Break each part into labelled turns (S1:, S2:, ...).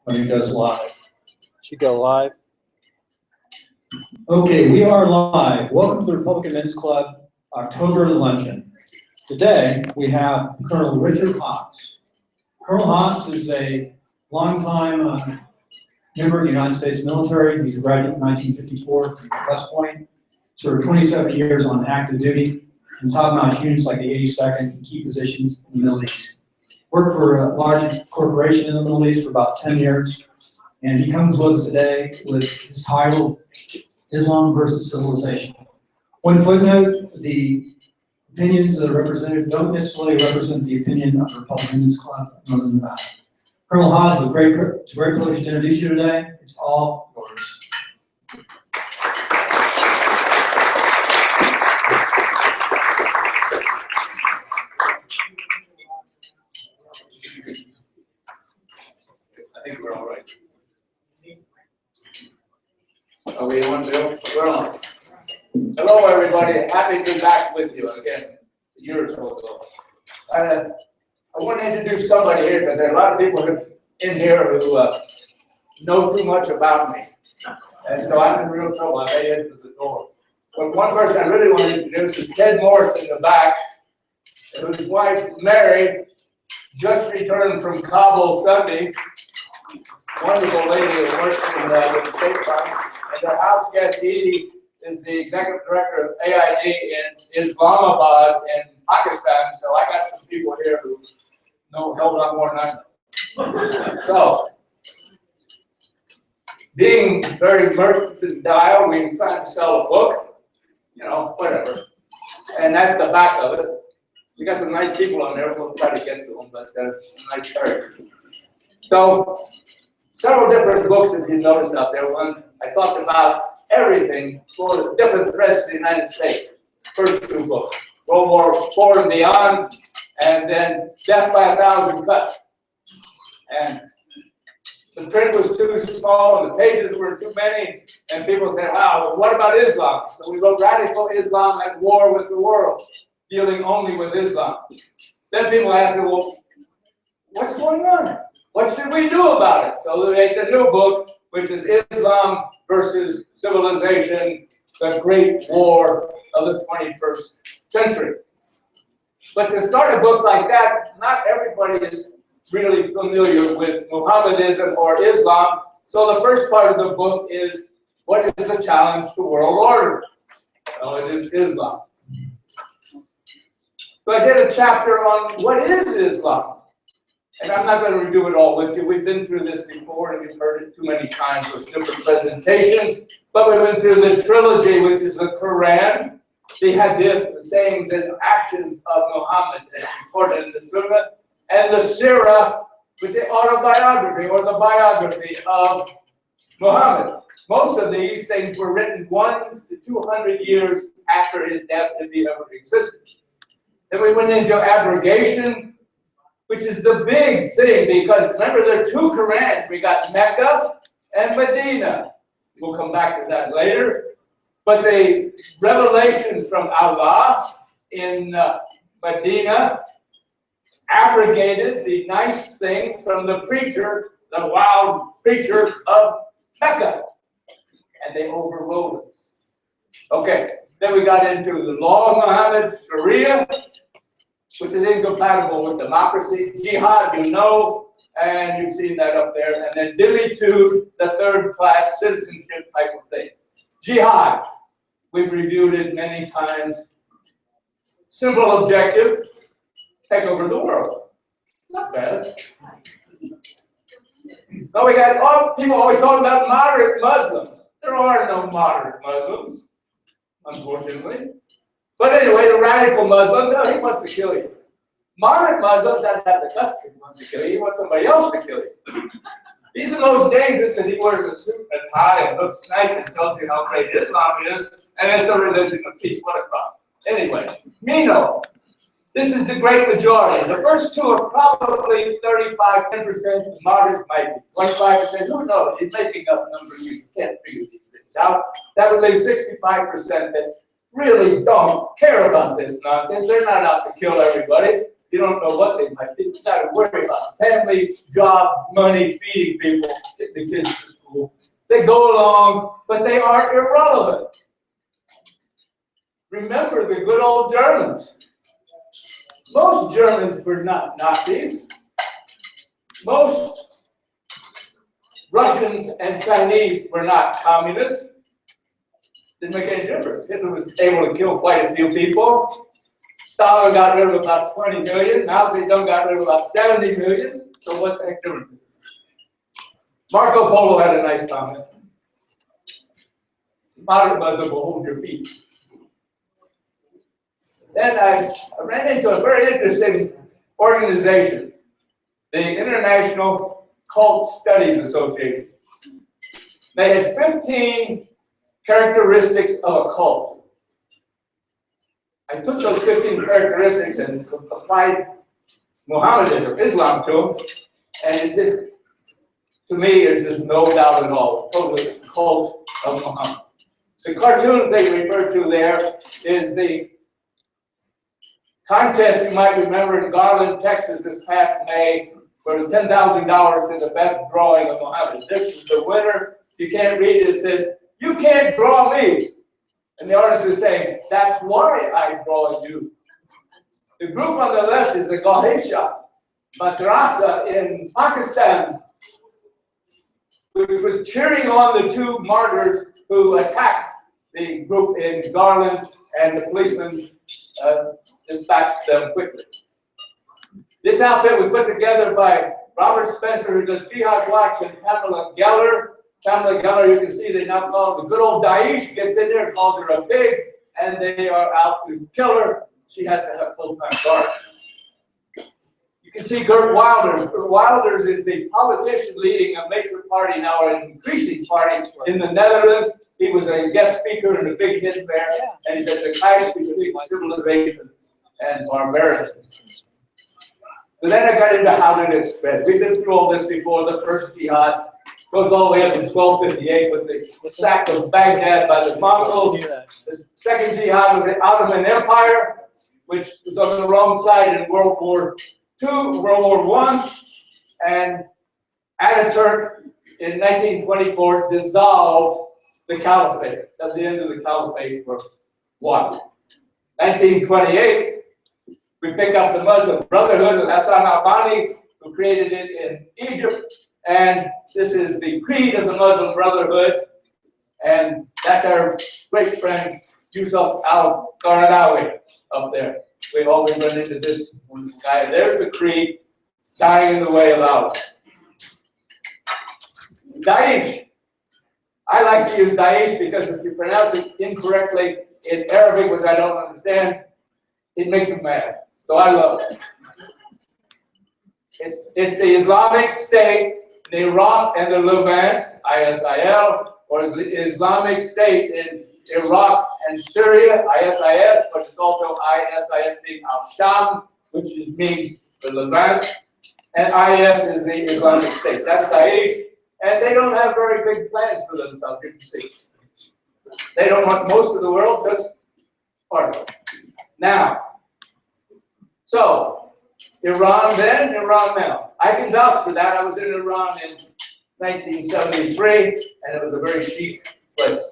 S1: when it goes live.
S2: Should go live.
S1: Okay, we are live. Welcome to the Republican Men's Club October Luncheon. Today, we have Colonel Richard Hobb. Colonel Hobb is a longtime member of the United States military. He's a graduate in 1954 from West Point. Served 27 years on active duty in top-notch units like the 82nd and key positions in the Middle East. Worked for a large corporation in the Middle East for about 10 years. And he comes with us today with his title, Islam versus Civilization. One footnote, the opinions that are represented don't necessarily represent the opinion of the Republican Men's Club of Northern Nevada. Colonel Hobb, it's a great privilege to introduce you today. It's all yours.
S3: I think we're all right. Okay, you want to do? We're on. Hello, everybody. Happy to be back with you again, a year or so ago. I want to introduce somebody here because there are a lot of people in here who know too much about me. And so I'm in real trouble. I made it to the door. But one person I really want to introduce is Ted Morris in the back, whose wife, Mary, just returned from Kabul Sunday. Wonderful lady that works in the State Department. And their house guest, Edie, is the executive director of AID in Islamabad in Pakistan. So I got some people here who know a hell of a lot more than I know. So, being very mercantile, we trying to sell a book, you know, whatever. And that's the back of it. We got some nice people on there. We'll try to get to them, but they're nice characters. So, several different books that you noticed out there. One, I talked about everything for the different threats to the United States. First two books, World War IV and Beyond, and then Death by a Thousand Cuts. And the print was too small, and the pages were too many, and people said, wow, what about Islam? So we wrote Radical Islam at War with the World, dealing only with Islam. Then people asked me, well, what's going on? What should we do about it? So we made the new book, which is Islam versus Civilization, the Great War of the 21st Century. But to start a book like that, not everybody is really familiar with Mohammedanism or Islam. So the first part of the book is, what is the challenge to world order? Well, it is Islam. So I did a chapter on what is Islam. And I'm not going to redo it all with you. We've been through this before, and we've heard it too many times with different presentations. But we went through the trilogy, which is the Quran, the Hadith, the sayings and actions of Muhammad, as recorded in the Sunnah, and the Sirah, with the autobiography or the biography of Muhammad. Most of these things were written 100 to 200 years after his death, if he ever existed. Then we went into abrogation, which is the big thing, because remember there are two Qurans. We got Mecca and Medina. We'll come back to that later. But the revelations from Allah in Medina abrogated the nice things from the preacher, the wild preacher of Mecca. And they overrode it. Okay, then we got into the law of Muhammad, Sharia, which is incompatible with democracy. Jihad, you know, and you've seen that up there. And then Dilly 2, the third-class citizenship type of thing. Jihad, we've reviewed it many times. Simple objective, take over the world. Not bad. Now we got, people always talk about moderate Muslims. There are no moderate Muslims, unfortunately. But anyway, the radical Muslim, no, he wants to kill you. Moderate Muslims doesn't have the guts to want to kill you. He wants somebody else to kill you. He's the most dangerous because he wears a suit and a tie and looks nice and tells you how great Islam is, and it's a religion of peace. What a crop. Anyway, Mino. This is the great majority. The first two are probably 35, 10%. Moderates might be 25%. Who knows? He's making up numbers. You can't figure these things out. That would leave 65% that really don't care about this nonsense. They're not out to kill everybody. you don't know what they might do. You got to worry about family, job, money, feeding people, getting the kids to school. They go along, but they are irrelevant. Remember the good old Germans. Most Germans were not Nazis. Most Russians and Chinese were not communists. Didn't make any difference. Hitler was able to kill quite a few people. Stalin got rid of about 20 million. Mao Zedong got rid of about 70 million. So what the heck difference is it? Marco Polo had a nice comment. Modern Muslim will hold your feet. Then I ran into a very interesting organization, the International Cult Studies Association. They had 15 characteristics of a cult. I took those 15 characteristics and applied Mohammedanism, Islam to them, and it did, to me, there's just no doubt at all, totally a cult of Muhammad. The cartoon they refer to there is the contest you might remember in Garland, Texas this past May, where it was $10,000 for the best drawing of Muhammad. This is the winner. You can't read it. It says, "You can't draw me." And the artist is saying, "That's why I draw you." The group on the left is the Ganesha Madrasa in Pakistan, which was cheering on the two martyrs who attacked the group in Garland, and the policemen dispatched them quickly. This outfit was put together by Robert Spencer, who does Jihad Watch, and Pamela Geller. Pamela Geller, you can see they now call her the good old Daesh, gets in there, calls her a pig, and they are out to kill her. She has to have full-time guards. You can see Gert Wilders. Gert Wilders is the politician leading a major party, now an increasing party in the Netherlands. He was a guest speaker in a big hit there, and he said the clash between civilization and barbarity. So then I got into how did it spread. We've been through all this before. The first jihad goes all the way up to 1258 with the sack of Baghdad by the Mongols. The second jihad was the Ottoman Empire, which was on the wrong side in World War II, World War I, and Ataturk in 1924 dissolved the caliphate. That's the end of the caliphate for one. 1928, we pick up the Muslim Brotherhood with Hassan al-Banna, who created it in Egypt, and this is the creed of the Muslim Brotherhood, and that's our great friend Yusuf al-Qaradawi up there. We've always run into this guy. There's the creed, dying in the way of Allah. Daesh. I like to use Daesh because if you pronounce it incorrectly in Arabic, which I don't understand, it makes me mad. So I love it. It's the Islamic State in Iraq and the Levant, ISIL, or is the Islamic State in Iraq and Syria, ISIS, but it's also ISIS being al-Sham, which means the Levant, and IS is the Islamic State. That's Daesh. And they don't have very big plans for themselves, you can see. They don't want most of the world, just part of it. Now, so, Iran then, Iran now. I can vouch for that. I was in Iran in 1973, and it was a very chic place.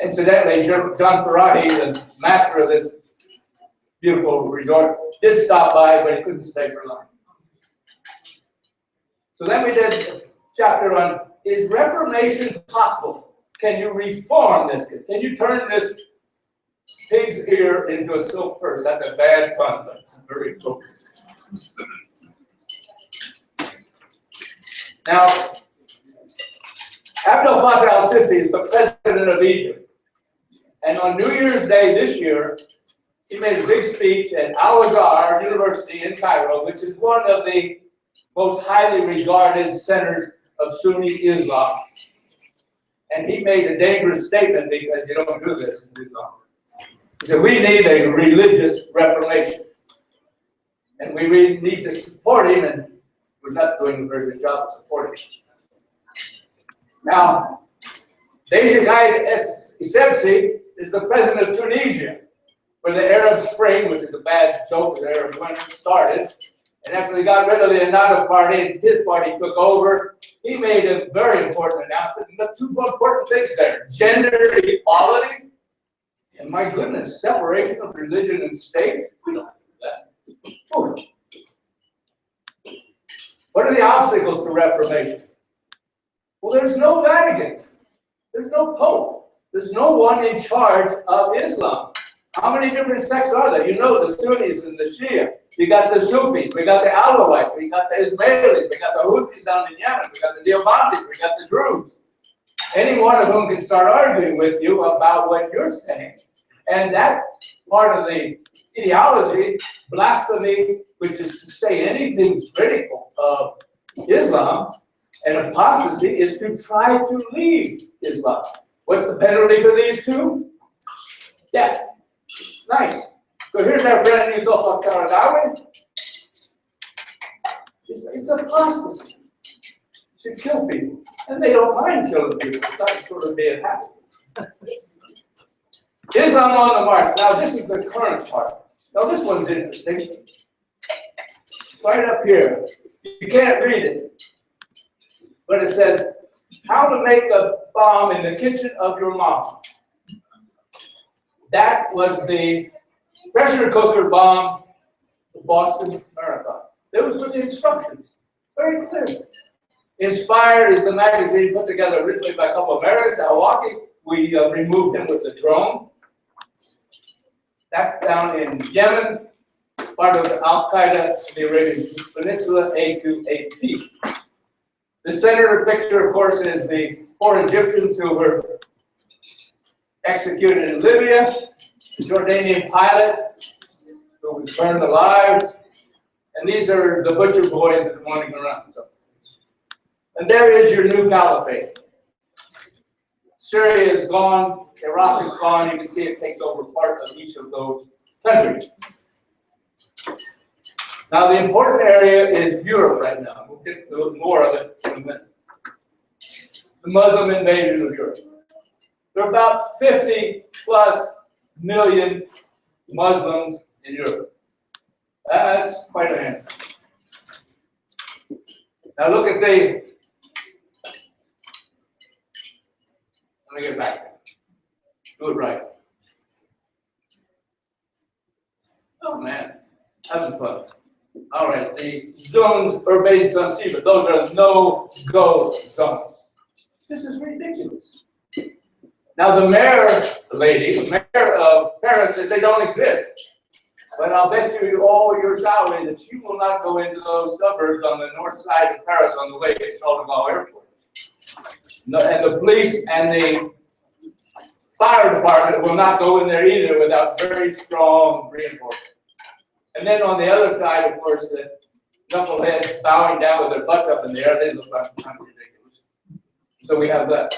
S3: Incidentally, John Farahi, the master of this beautiful resort, did stop by, but he couldn't stay for long. So then we did chapter on, is reformation possible? Can you reform this? Can you turn this pig's ear into a silk purse? That's a bad pun, but it's very cool. Now, Abdel Fattah al-Sisi is the president of Egypt. And on New Year's Day this year, he made a big speech at Al-Azhar University in Cairo, which is one of the most highly regarded centers of Sunni Islam. And he made a dangerous statement because you don't do this in Islam. He said, we need a religious reformation. And we really need to support him, and we're not doing a very good job of supporting him. Now, Beji Essebsi is the president of Tunisia. when the Arab Spring, which is a bad joke, the Arab winter started, and after they got rid of the Ennahda party and his party took over, he made a very important announcement. And the two important things there, gender equality, and my goodness, separation of religion and state. We don't do that. Oh. What are the obstacles to Reformation? Well, there's no Vatican. There's no Pope. There's no one in charge of Islam. How many different sects are there? You know, the Sunnis and the Shia. You got the Sufis. We got the Alawites. We got the Ismailis. We got the Houthis down in Yemen. We got the Deobandis. We got the Druze. Any one of whom can start arguing with you about what you're saying. And that's part of the ideology, blasphemy, which is to say anything critical of Islam, and apostasy is to try to leave Islam. What's the penalty for these two? Death. Nice. So here's our friend Yusuf al-Qaradawi. It's apostasy. You should kill people. And they don't mind killing people. It's not sort of being happy. Islam on the march. Now this is the current part. Now this one's interesting. Right up here. You can't read it. But it says, how to make a bomb in the kitchen of your mom. That was the pressure cooker bomb, the Boston Marathon. Those were the instructions. Very clear. Inspire is the magazine put together originally by a couple of Americans, Milwaukee. We removed him with the drone. That's down in Yemen, part of Al-Qaeda, the Arabian Peninsula, AQAP. The center picture, of course, is the 4 Egyptians who were executed in Libya, the Jordanian pilot who was burned alive, and these are the butcher boys that are running around. So. And there is your new caliphate. Syria is gone, Iraq is gone. You can see it takes over part of each of those countries. Now, the important area is Europe right now. We'll get to more of it in a minute. The Muslim invasion of Europe. There are about 50+ million Muslims in Europe. That's quite a handful. Now look at the, let me get back. Do it right. Oh man, having fun. All right, the zones urbain sensible, those are no-go zones. This is ridiculous. Now the mayor, the mayor of Paris says they don't exist. But I'll bet you all your salary that you will not go into those suburbs on the north side of Paris on the way to Charleroi Airport. No, and the police and the fire department will not go in there either without very strong reinforcement. And then on the other side, of course, the knuckleheads bowing down with their butts up in the air, they look like kind of ridiculous. So we have that.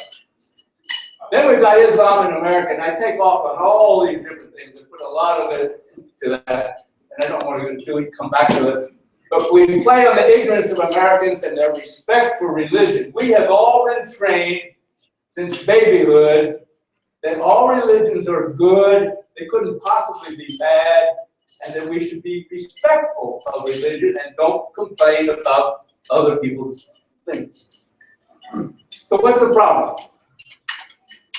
S3: Then we've got Islam in America, and I take off on all these different things and put a lot of it to that, and I don't want to come back to it. But we play on the ignorance of Americans and their respect for religion. We have all been trained since babyhood that all religions are good, they couldn't possibly be bad, and that we should be respectful of religion and don't complain about other people's things. So what's the problem?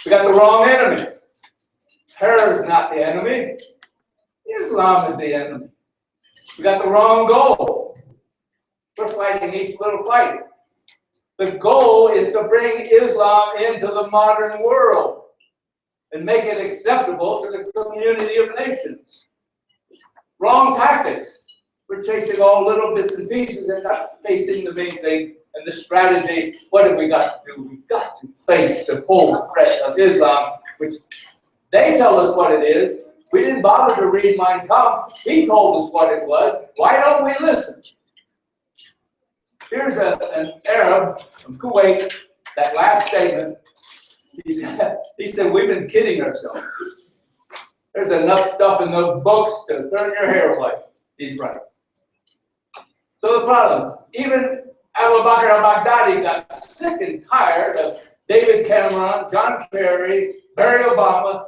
S3: We got the wrong enemy. Terror is not the enemy. Islam is the enemy. We got the wrong goal. We're fighting each little fight. The goal is to bring Islam into the modern world and make it acceptable to the community of nations. Wrong tactics. We're chasing all little bits and pieces and not facing the main thing. And the strategy, what have we got to do? We've got to face the full threat of Islam, which they tell us what it is. We didn't bother to read Mein Kampf. He told us what it was. Why don't we listen? Here's an Arab from Kuwait, that last statement. He said, we've been kidding ourselves. There's enough stuff in those books to turn your hair white. He's right. So the problem, even Abu Bakr al-Baghdadi got sick and tired of David Cameron, John Kerry, Barry Obama,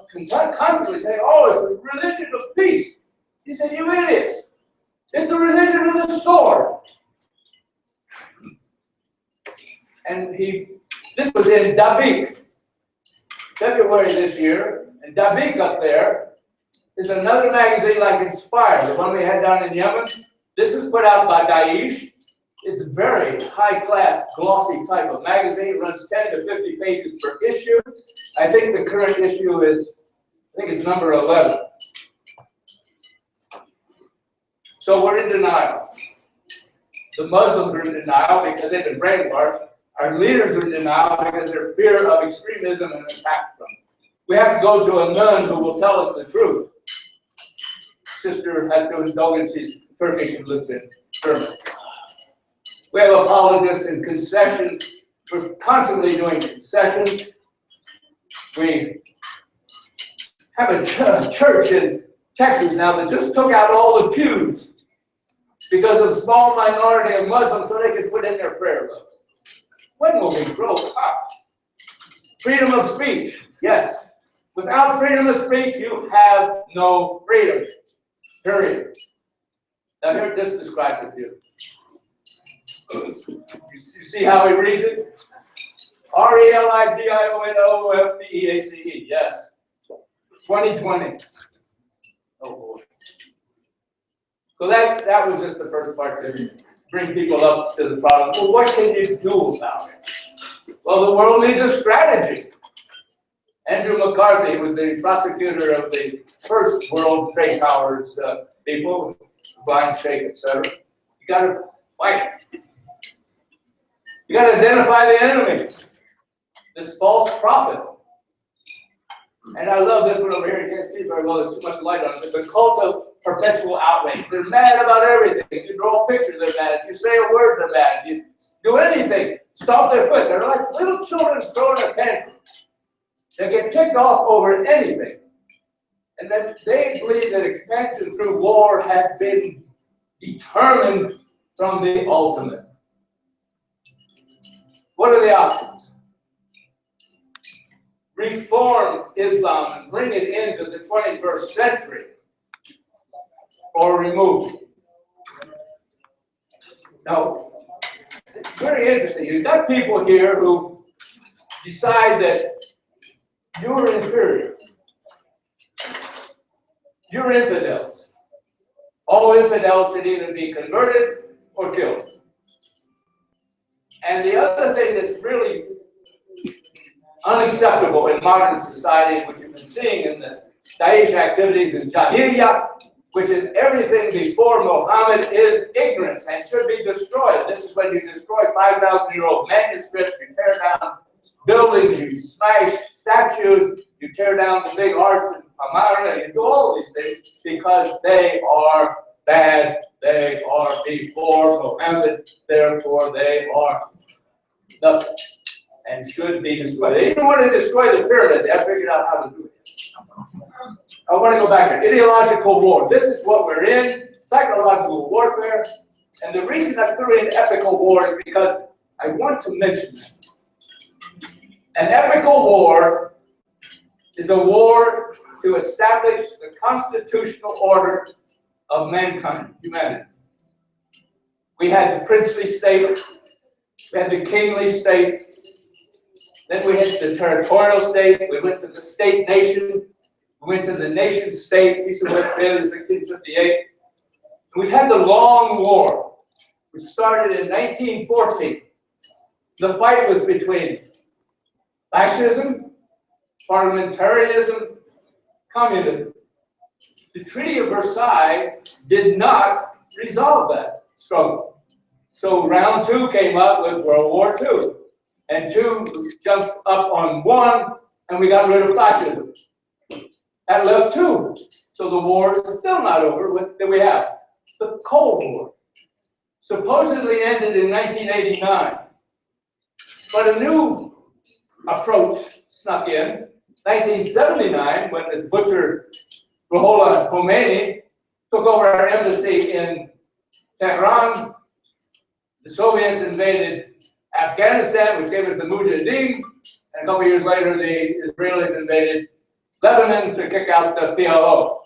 S3: constantly saying, oh, it's a religion of peace. He said, you idiots. It's a religion of the sword. And this was in Dabiq, February this year. And Dabiq up there is another magazine like Inspire, the one we had down in Yemen. This is put out by Daesh. It's a very high-class, glossy type of magazine. It runs 10 to 50 pages per issue. I think the current issue is, it's number 11. So we're in denial. The Muslims are in denial because they've been brainwashed. Our leaders are in denial because they're fear of extremism and attack from them. We have to go to a nun who will tell us the truth. Sister had to indulgence, she's Turkish and lives in Germany. We have apologists and concessions. We're constantly doing concessions. We have a church in Texas now that just took out all the pews because of a small minority of Muslims so they could put in their prayer books. When will we grow up? Freedom of speech, yes. Without freedom of speech, you have no freedom, period. Now here, this describes it to you. You see how he reads it? RELIGIONOFBEACE, yes. 2020. Oh boy. So that was just the first part to bring people up to the problem. Well, what can you do about it? Well, the world needs a strategy. Andrew McCarthy was the prosecutor of the first World Trade Powers people, blind shake, etc. You got to fight. You got to identify the enemy, this false prophet. And I love this one over here. You can't see it very well. There's too much light on it. The cult of perpetual outrage. They're mad about everything. If you draw a picture, they're mad. If you say a word, they're mad. If you do anything, stomp their foot. They're like little children throwing a tantrum. They get ticked off over anything. And then they believe that expansion through war has been determined from the ultimate. What are the options? Reform Islam and bring it into the 21st century, or remove it. Now, it's very interesting. You've got people here who decide that you're inferior. You're infidels. All infidels should either be converted or killed. And the other thing that's really unacceptable in modern society, which you've been seeing in the Daesh activities, is Jahiliyyah, which is everything before Muhammad is ignorance and should be destroyed. This is when you destroy 5,000-year-old manuscripts, you tear down buildings, you smash statues, you tear down the big arts in Amarna, you do all these things because they are bad, they are before Muhammad, therefore they are nothing and should be destroyed. They didn't want to destroy the pyramids, they had figured out how to do it. I want to go back here. Ideological war. This is what we're in, psychological warfare. And the reason I threw in ethical war is because I want to mention that. An ethical war is a war to establish the constitutional order of mankind, humanity. We had the princely state, we had the kingly state, then we had the territorial state, we went to the state nation, we went to the nation state, peace of Westphalia in 1658. We've had the long war, which started in 1914. The fight was between fascism, parliamentarism, communism. The Treaty of Versailles did not resolve that struggle. So round two came up with World War II. And two jumped up on one, and we got rid of fascism. That left two. So the war is still not over. Then we have the Cold War. Supposedly ended in 1989. But a new approach snuck in. 1979, when the butcher Ruhollah Khomeini took over our embassy in Tehran, the Soviets invaded Afghanistan, which gave us the Mujahideen. And a couple years later, the Israelis invaded Lebanon to kick out the PLO.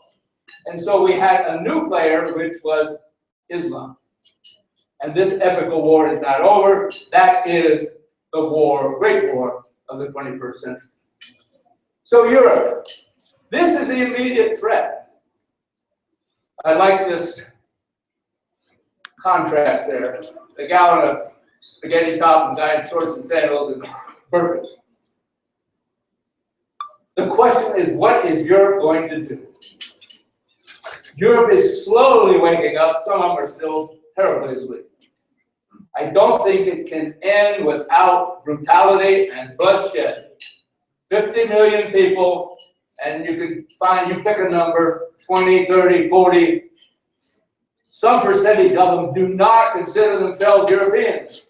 S3: And so we had a new player, which was Islam. And this epical war is not over. That is the war, great war of the 21st century. So Europe, this is the immediate threat. I like this contrast there. The gal in a spaghetti top and guy in shorts and sandals and burkas. The question is, what is Europe going to do? Europe is slowly waking up. Some of them are still terribly asleep. I don't think it can end without brutality and bloodshed. 50 million people, and you pick a number, 20, 30, 40. Some percentage of them do not consider themselves Europeans.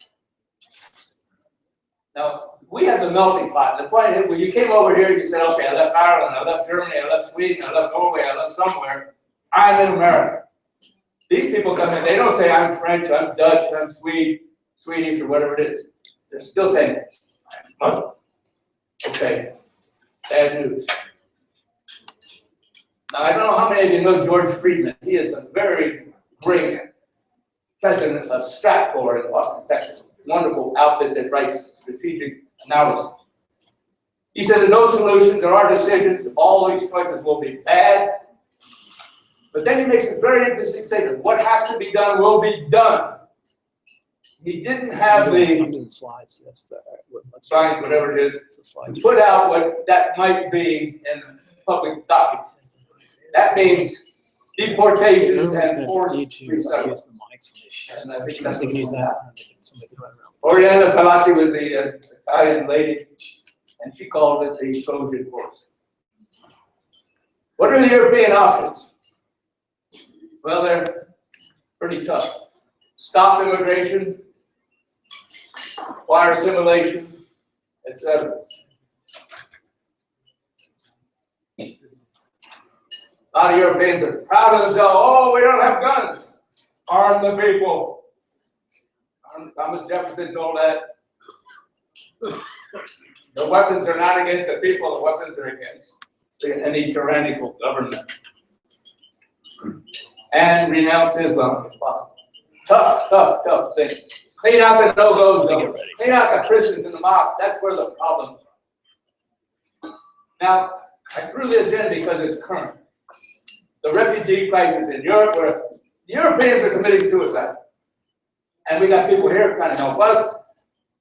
S3: Now, we have the melting pot. The point is, when you came over here, you said, okay, I left Ireland, I left Germany, I left Sweden, I left Norway, I left somewhere. I'm in America. These people come in, they don't say, I'm French, I'm Dutch, I'm Swedish, or whatever it is. They're still saying, I'm Muslim. Okay, bad news. Now, I don't know how many of you know George Friedman. He is the very great president of Stratfor in Austin, Texas. Wonderful outfit that writes strategic analysis. He says that no solutions, there are decisions, all these choices will be bad. But then he makes a very interesting statement. What has to be done will be done. He didn't have the
S2: slides. That's the
S3: sign, whatever it is, to put out what that might be in public documents. That means deportations and forced resettlement. And I think that's Oriana Fallaci was the Italian lady, and she called it the Trojan horse. What are the European options? Well, they're pretty tough. Stop immigration, wire assimilation, etc. A lot of Europeans are proud of themselves. Oh, we don't have guns. Arm the people. Thomas Jefferson told that. The weapons are not against the people, the weapons are against any tyrannical government. And renounce Islam if possible. Tough thing. Clean out the no-go. Clean out the Christians in the mosque. That's where the problem is. Now, I threw this in because it's current. The refugee crisis in Europe, where the Europeans are committing suicide. And we got people here trying to help us.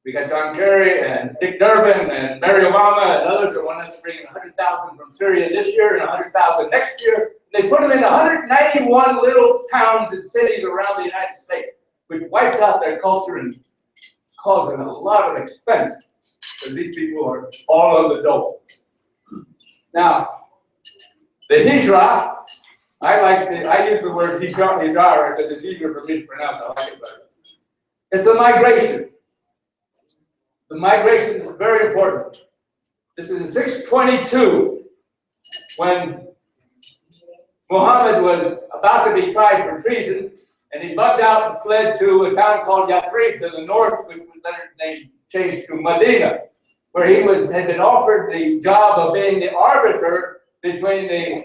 S3: We got John Kerry and Dick Durbin and Mary Obama and others that want us to bring in 100,000 from Syria this year and 100,000 next year. They put them in 191 little towns and cities around the United States, which wipes out their culture and causes a lot of expense because these people are all over the dole. Now, the hijra, I use the word hijra because it's easier for me to pronounce. I like it better. It's the migration. The migration is very important. This is in 622 when Muhammad was about to be tried for treason, and he bugged out and fled to a town called Yathrib to the north, which was then changed to Medina, where he had been offered the job of being the arbiter between the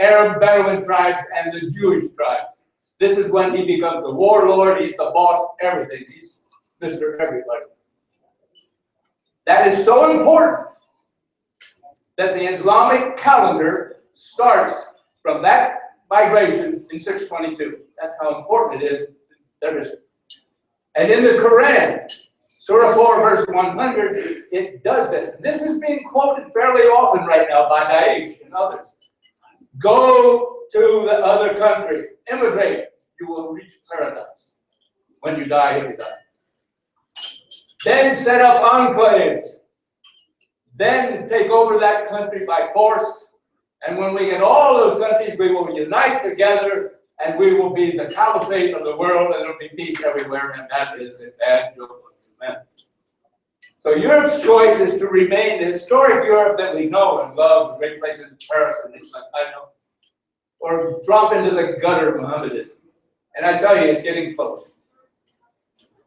S3: Arab Bedouin tribes and the Jewish tribes. This is when he becomes the warlord, he's the boss, everything. He's Mr. Everybody. That is so important that the Islamic calendar starts from that migration in 622. That's how important it is. And in the Quran, Surah 4, verse 100, it does this. And this is being quoted fairly often right now by Daesh and others. Go to the other country, immigrate, you will reach paradise when you die, if you die. Then set up enclaves. Then take over that country by force. And when we get all those countries, we will unite together and we will be the caliphate of the world and there will be peace everywhere. And that is a bad joke. Amen. So Europe's choice is to remain the historic Europe that we know and love, the great places in Paris and things like I know, or drop into the gutter of Mohammedanism. And I tell you, it's getting close.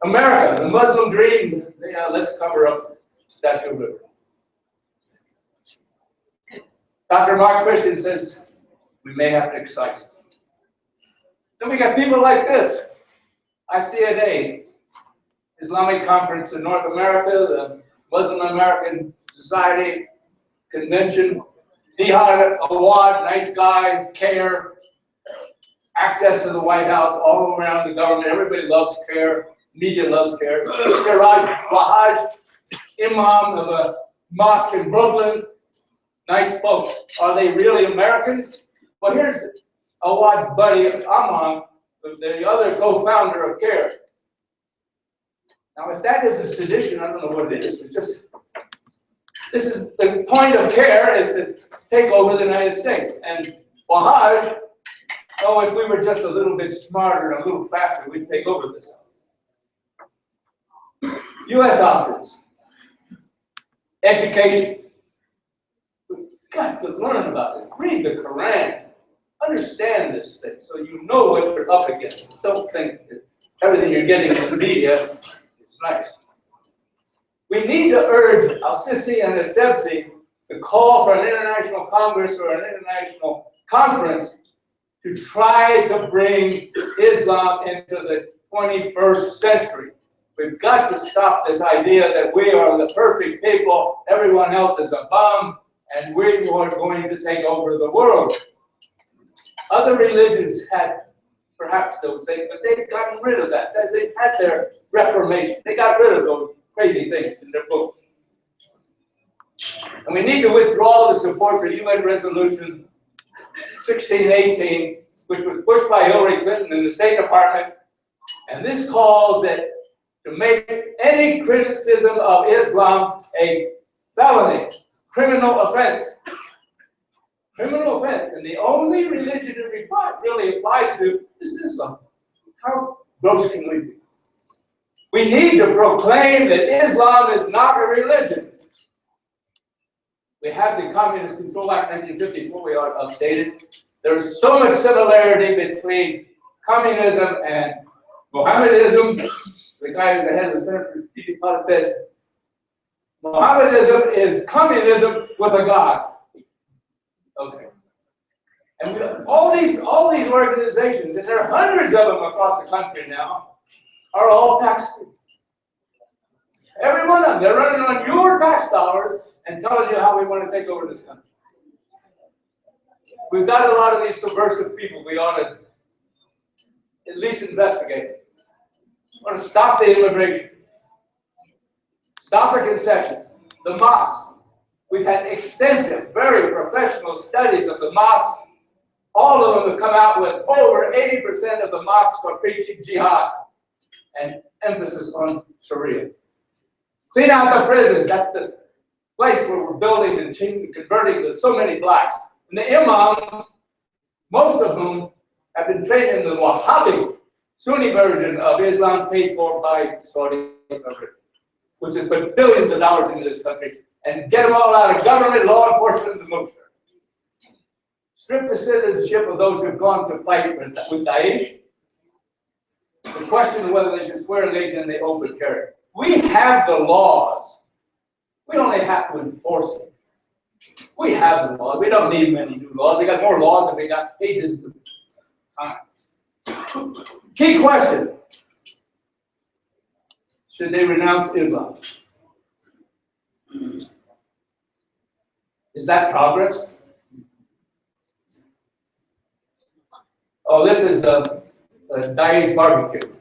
S3: America, the Muslim dream, let's cover up Statue of Liberty. Dr. Mark Christian says we may have to excise it. Then we got people like this. ICNA, Islamic Conference in North America, the Muslim American Society Convention, Nihad Awad, nice guy, CARE, access to the White House, all around the government. Everybody loves CARE. Media loves CARE. Siraj Wahaj, imam of a mosque in Brooklyn. Nice folks. Are they really Americans? Well, here's Awad's buddy, Amman, the other co-founder of CARE. Now, if that isn't sedition, I don't know what it is. It's just, this is the point of CARE is to take over the United States. And Wahaj, oh, if we were just a little bit smarter and a little faster, we'd take over this. U.S. options. Education. We've got to learn about this. Read the Quran. Understand this thing so you know what you're up against. Don't think that everything you're getting in the media is nice. We need to urge Al-Sisi and the Sebsi to call for an international congress or an international conference to try to bring Islam into the 21st century. We've got to stop this idea that we are the perfect people, everyone else is a bum, and we are going to take over the world. Other religions had perhaps those things, but they've gotten rid of that. They had their reformation. They got rid of those crazy things in their books. And we need to withdraw the support for UN Resolution 1618, which was pushed by Hillary Clinton in the State Department. And this calls that to make any criticism of Islam a felony, criminal offense. Criminal offense. And the only religion it really applies to is Islam. How gross can we be? We need to proclaim that Islam is not a religion. We have the Communist Control Act 1954, we ought to update it. There's so much similarity between communism and Mohammedanism. The guy who's the head of the Center for Strategic Thought says, Mohammedanism is communism with a God. Okay. And all these organizations, and there are hundreds of them across the country now, are all tax-free. Every one of them. They're running on your tax dollars and telling you how we want to take over this country. We've got a lot of these subversive people we ought to at least investigate. We want to stop the immigration. Stop the concessions. The mosque. We've had extensive, very professional studies of the mosque. All of them have come out with over 80% of the mosques are preaching jihad and emphasis on Sharia. Clean out the prisons. That's the place where we're building and converting so many blacks. And the imams, most of whom have been trained in the Wahhabi Sunni version of Islam paid for by Saudi Arabia, which has put billions of dollars into this country, and get them all out of government, law enforcement, and the military. Strip the citizenship of those who've gone to fight with Daesh. The question of whether they should swear allegiance in the open carry. We have the laws. We only have to enforce them. We have the laws. We don't need many new laws. We got more laws than we got pages of time. Key question. Should they renounce Islam? Is that progress? Oh, this is a Daesh barbecue.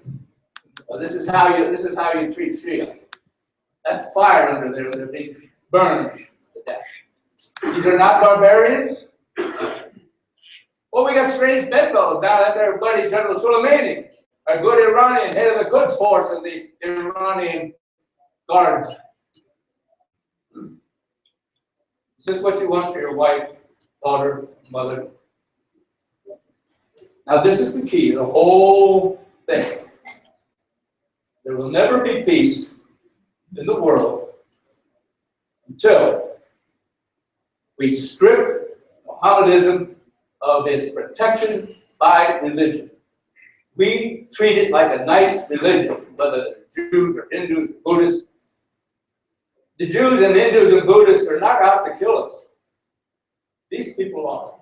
S3: This is how you treat Shia. That's fire under there. They're being burned to death. These are not barbarians. Well, we got strange bedfellows now. That's our buddy General Soleimani, our good Iranian head of the Quds Force of the Iranian guards. Is this what you want for your wife, daughter, mother? Now, this is the key, the whole thing. There will never be peace in the world until we strip Mohammedanism of its protection by religion. We treat it like a nice religion, whether they're Jews or Hindus or Buddhists. The Jews and Hindus and Buddhists are not out to kill us. These people are.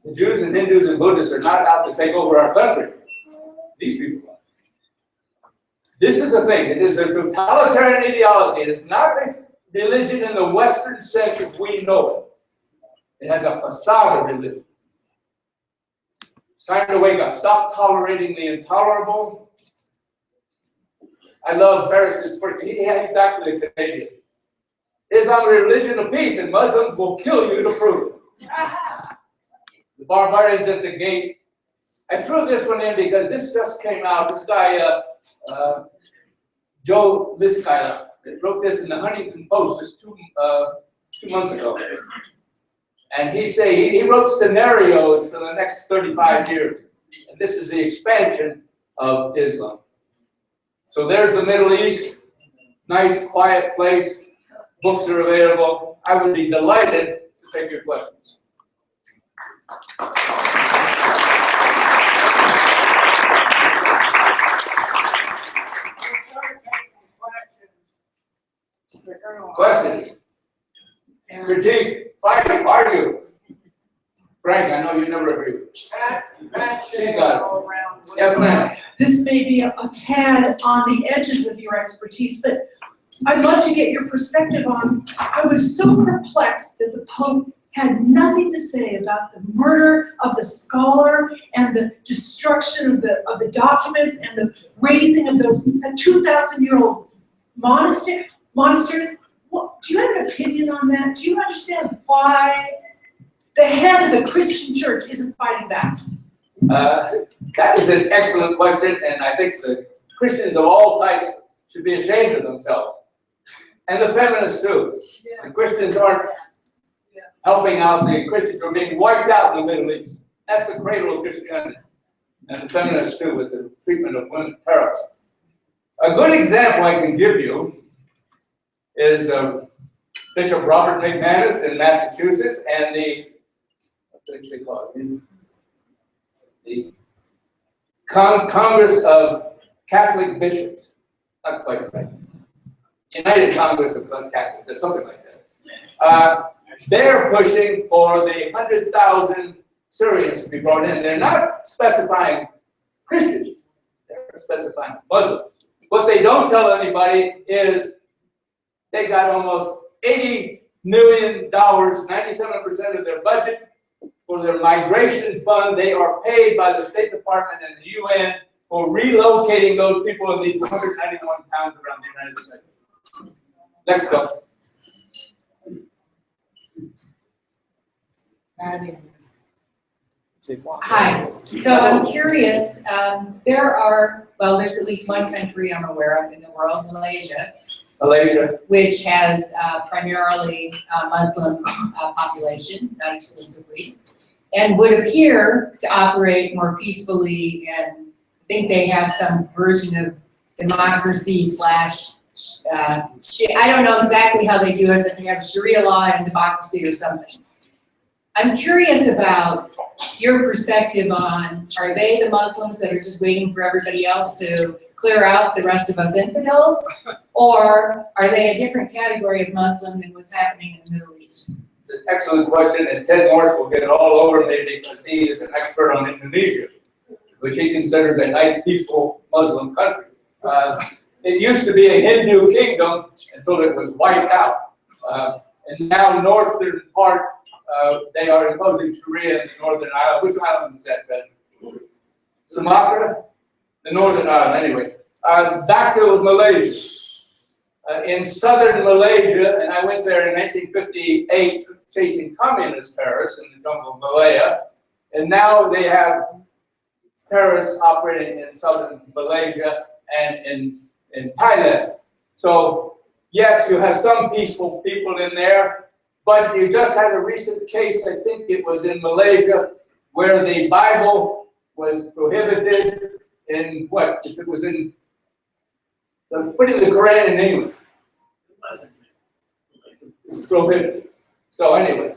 S3: The Jews and Hindus and Buddhists are not out to take over our country. These people are. This is the thing. It is a totalitarian ideology. It is not a religion in the Western sense as we know it. It has a facade of religion. It's time to wake up. Stop tolerating the intolerable. I love Ferris's book. He's actually a Canadian. Islam, a religion of peace, and Muslims will kill you to prove it. The barbarians at the gate. I threw this one in because this just came out. This guy, Joe Liskaya, wrote this in the Huntington Post just 2 months ago. And he wrote scenarios for the next 35 years. And this is the expansion of Islam. So there's the Middle East. Nice, quiet place. Books are available. I would be delighted to take your questions. Questions? Critique? Fight? Argue? Frank, I know you never agree. She's got it. Yes, ma'am.
S2: This may be a tad on the edges of your expertise, but I'd love to get your perspective on, I was so perplexed that the Pope had nothing to say about the murder of the scholar and the destruction of the documents and the razing of those 2,000-year-old monasteries. What, do you have an opinion on that? Do you understand why the head of the Christian church isn't fighting back?
S3: That is an excellent question, and I think the Christians of all types should be ashamed of themselves. And the feminists too. Yes. The Christians aren't helping out. The Christians are being wiped out in the Middle East. That's the cradle of Christianity. And the feminists too, with the treatment of women. Terrible. A good example I can give you is Bishop Robert McManus in Massachusetts and the Congress of Catholic Bishops. Not quite right. United Congress of Catholics, something like that. They're pushing for the 100,000 Syrians to be brought in. They're not specifying Christians. They're specifying Muslims. What they don't tell anybody is they got almost $80 million, 97% of their budget for their migration fund. They are paid by the State Department and the UN for relocating those people in these 191 towns around the United States. Next question.
S4: Hi. So I'm curious. There's at least one country I'm aware of in the world, Malaysia, which has primarily a Muslim population, not exclusively, and would appear to operate more peacefully, and I think they have some version of democracy slash, I don't know exactly how they do it, but they have Sharia law and democracy or something. I'm curious about your perspective on, are they the Muslims that are just waiting for everybody else to clear out the rest of us infidels? Or are they a different category of Muslim than what's happening in the Middle East?
S3: It's an excellent question, and Ted Morse will get it all over me because he is an expert on Indonesia, which he considers a nice, peaceful Muslim country. It used to be a Hindu kingdom until it was wiped out. And now northern part, they are imposing Sharia in the northern island. Which island is that, Ben? Sumatra? The northern island, anyway. Back to Malaysia. In southern Malaysia, and I went there in 1958 chasing communist terrorists in the jungle of Malaya, and now they have terrorists operating in southern Malaysia and in Thailand. So yes, you have some peaceful people in there, but you just had a recent case, I think it was in Malaysia, where the Bible was prohibited in what? If it was in putting the Quran in English. It's prohibited. So anyway.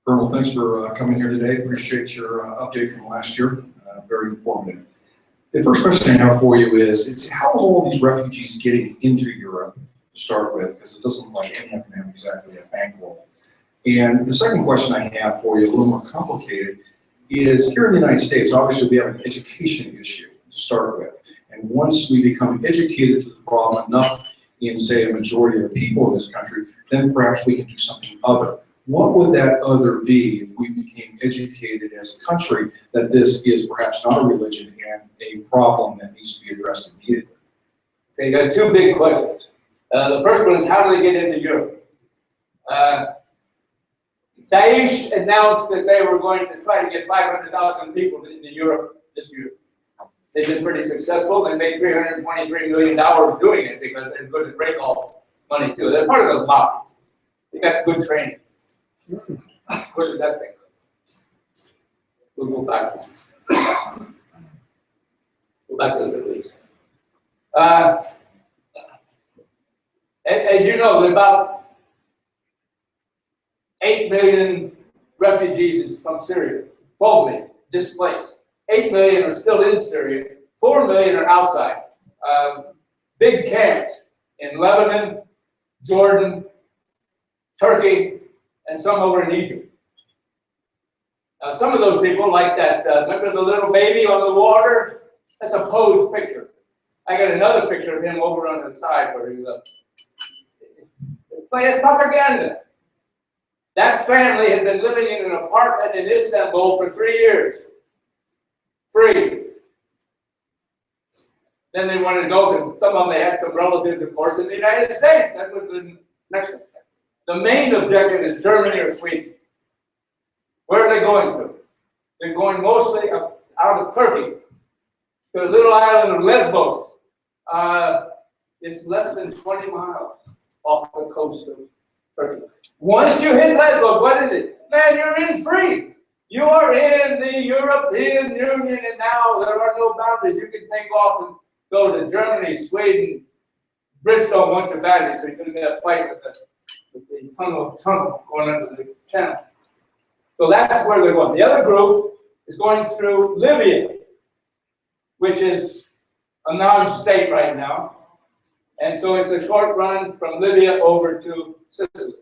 S5: Colonel, thanks for coming here today. Appreciate your update from last year. Very informative. The first question I have for you is how are all these refugees getting into Europe? to start with, because it doesn't look like any of them have exactly a bank wall. And the second question I have for you, a little more complicated, is here in the United States, obviously we have an education issue to start with. And once we become educated to the problem enough in, say, a majority of the people in this country, then perhaps we can do something other. What would that other be if we became educated as a country that this is perhaps not a religion and a problem that needs to be addressed immediately?
S3: Okay, you got two big questions. The first one is, how do they get into Europe? Daesh announced that they were going to try to get 500,000 people into Europe this year. They've been pretty successful. They made $323 million doing it because they're good at break all money too. They're part of the mafia. They got good training. Where did that thing go? We'll go back. Go back to the Middle East. As you know, there are about 8 million refugees from Syria, 12 million displaced. 8 million are still in Syria, 4 million are outside. Big camps in Lebanon, Jordan, Turkey, and some over in Egypt. Some of those people, like that, remember the little baby on the water? That's a posed picture. I got another picture of him over on the side where he was. It's propaganda. That family had been living in an apartment in Istanbul for 3 years. Free. Then they wanted to go because some of them, they had some relatives, of course, in the United States. That was the next one. The main objective is Germany or Sweden. Where are they going to? They're going mostly out of Turkey to a little island of Lesbos. It's less than 20 miles off the coast of Turkey. Once you hit Lesbos, what is it? Man, you're in free. You are in the European Union, and now there are no boundaries. You can take off and go to Germany, Sweden, Bristol once you're back, so you can get a fight with the tunnel going under the channel. So that's where they're going. The other group is going through Libya, which is a non-state right now. And so it's a short run from Libya over to Sicily.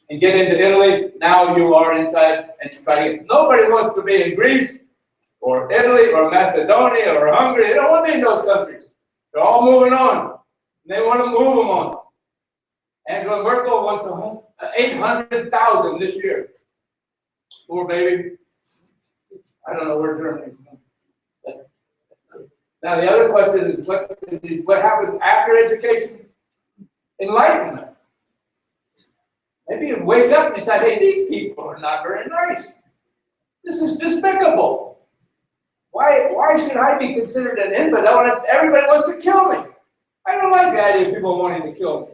S3: And get into Italy, now you are inside and you try to get. Nobody wants to be in Greece or Italy or Macedonia or Hungary. They don't want to be in those countries. They're all moving on. And they want to move them on. Angela Merkel wants 800,000 this year. Poor baby. I don't know where Germany's going. Now the other question is, what happens after education? Enlightenment. Maybe you wake up and decide, hey, these people are not very nice. This is despicable. Why should I be considered an infidel when everybody wants to kill me? I don't like the idea of people wanting to kill me.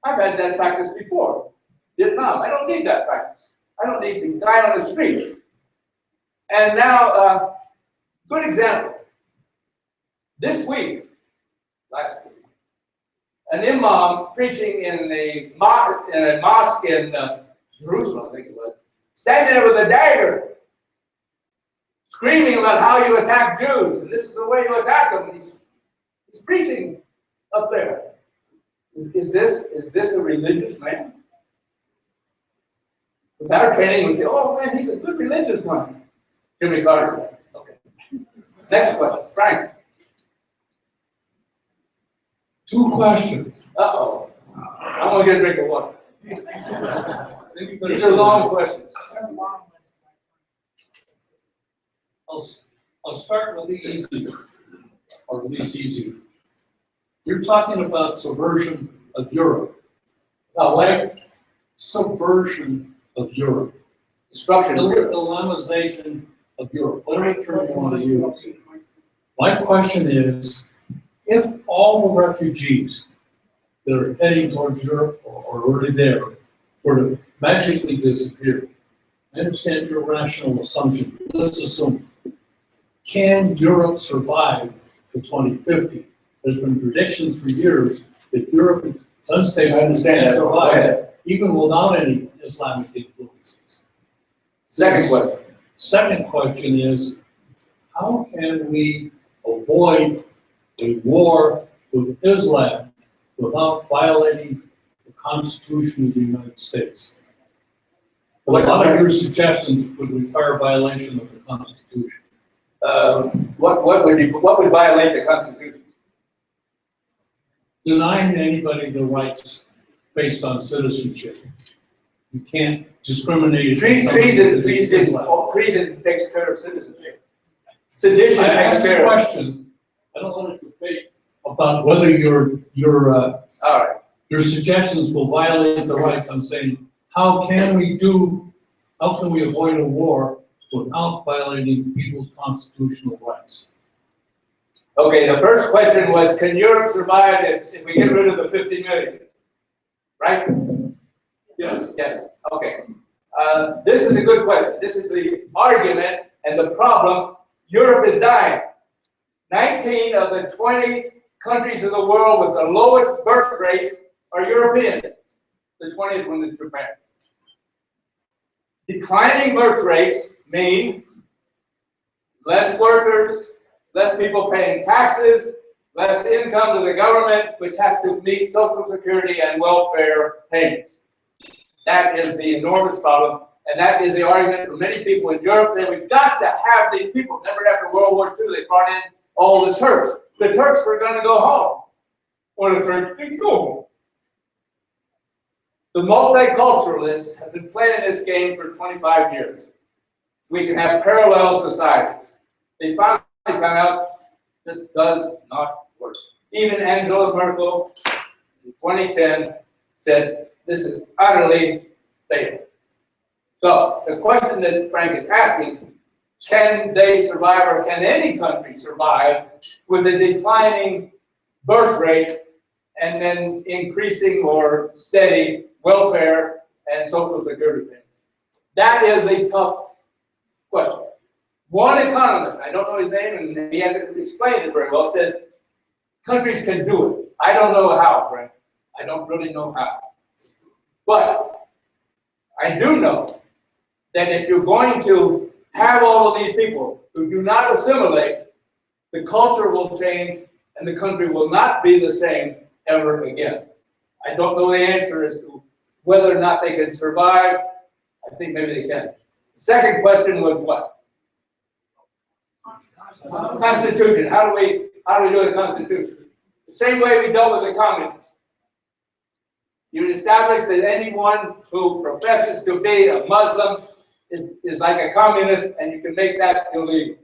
S3: I've had that practice before. Vietnam, I don't need that practice. I don't need to die on the street. And now, good example. This week, last week, an imam preaching in a mosque in Jerusalem, I think it was, standing there with a dagger, screaming about how you attack Jews, and this is the way you attack them. He's preaching up there. Is this a religious man? With our training, we say, oh man, he's a good religious man. Jimmy Carter. Okay. Next question, Frank.
S6: 2 questions.
S3: Uh-oh. I'm going to get a drink of water. These are long questions.
S6: I'll start with the easy, or at least easy. You're talking about subversion of Europe.
S3: What?
S6: Subversion of Europe.
S3: Destruction of Europe.
S6: Islamization of Europe, whatever term you want to use. My question is, if all the refugees that are heading towards Europe or already there were to magically disappear, I understand your rational assumption. Let's assume, can Europe survive to 2050? There's been predictions for years that Europe is unstable and can't survive even without any Islamic influences. Second question is, how can we avoid a war with Islam without violating the Constitution of the United States? A lot of your suggestions would require violation of the Constitution.
S3: What would violate the Constitution?
S6: Denying anybody the rights based on citizenship. You can't discriminate.
S3: Treason takes care of citizenship. Sedition
S6: I
S3: takes
S6: asked a
S3: care of.
S6: question. I don't want to debate about whether your
S3: All right.
S6: suggestions will violate the rights. I'm saying, how can we avoid a war without violating people's constitutional rights?
S3: Okay, the first question was, can Europe survive if we get rid of the 50 million? Right?
S6: Yes.
S3: Yes, okay. This is a good question. This is the argument and the problem. Europe is dying. 19 of the 20 countries of the world with the lowest birth rates are European. The 20th one is Japan. Declining birth rates mean less workers, less people paying taxes, less income to the government, which has to meet Social Security and welfare payments. That is the enormous problem, and that is the argument for many people in Europe saying we've got to have these people. Remember, after World War II, they brought in all the Turks. The Turks were going to go home, or the Turks didn't go home. The multiculturalists have been playing this game for 25 years. We can have parallel societies. They finally found out this does not work. Even Angela Merkel in 2010 said this is utterly fatal. So the question that Frank is asking, can they survive, or can any country survive with a declining birth rate and then increasing or steady welfare and Social Security payments? That is a tough question. One economist, I don't know his name and he hasn't explained it very well, says countries can do it. I don't know how, Frank. I don't really know how. But I do know that if you're going to have all of these people who do not assimilate, the culture will change and the country will not be the same ever again. I don't know the answer as to whether or not they can survive. I think maybe they can. The second question was what? Constitution. How do we do the Constitution? The same way we dealt with the communists. You establish that anyone who professes to be a Muslim is like a communist, and you can make that illegal.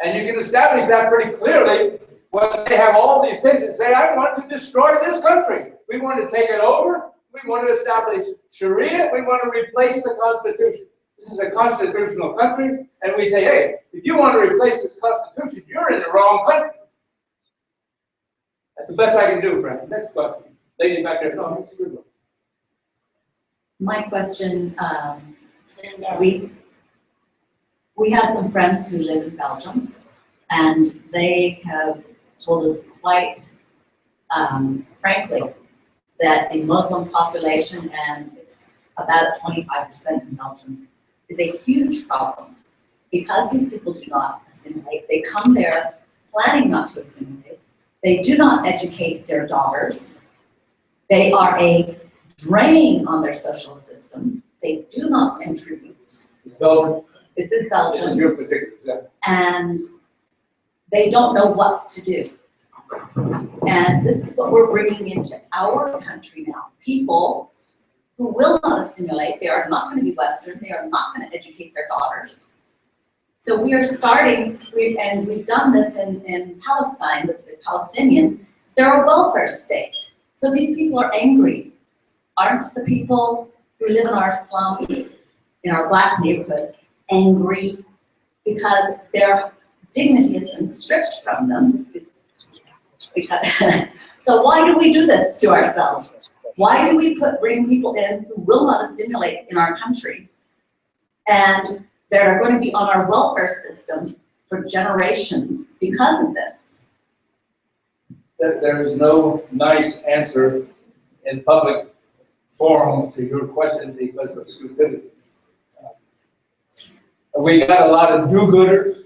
S3: And you can establish that pretty clearly when they have all these things that say, I want to destroy this country. We want to take it over. We want to establish Sharia. We want to replace the Constitution. This is a constitutional country. And we say, hey, if you want to replace this Constitution, you're in the wrong country. That's the best I can do, Frank. Next question. Lady back there. No, it's a good one.
S7: My question, we have some friends who live in Belgium, and they have told us quite frankly that the Muslim population, and it's about 25% in Belgium, is a huge problem. Because these people do not assimilate, they come there planning not to assimilate, they do not educate their daughters, they are a drain on their social system, they do not contribute.
S3: It's Belgium.
S7: This is
S3: This
S7: Belgium.
S3: is your particular example.
S7: And they don't know what to do. And this is what we're bringing into our country now. People who will not assimilate, they are not going to be Western, they are not going to educate their daughters. So we are starting, and we've done this in Palestine with the Palestinians, they're a welfare state. So these people are angry. Aren't the people who live in our slums, in our black neighborhoods, angry because their dignity has been stripped from them? So why do we do this to ourselves? Why do we bring people in who will not assimilate in our country and that are going to be on our welfare system for generations because of this?
S3: There is no nice answer in public forum to your questions because of stupidity. We got a lot of do-gooders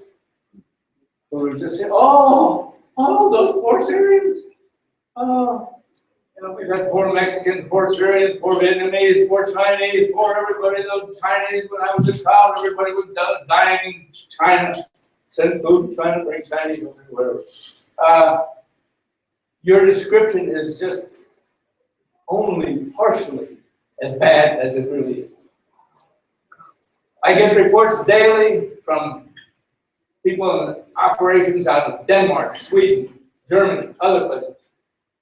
S3: who are just saying, oh, those poor Syrians. You know, we've had poor Mexicans, poor Syrians, poor Vietnamese, poor Chinese, poor everybody. Those Chinese, when I was a child, everybody was dying in China. Send food to China, bring Chinese over, whatever. Your description is just only partially as bad as it really is. I get reports daily from people in operations out of Denmark, Sweden, Germany, other places.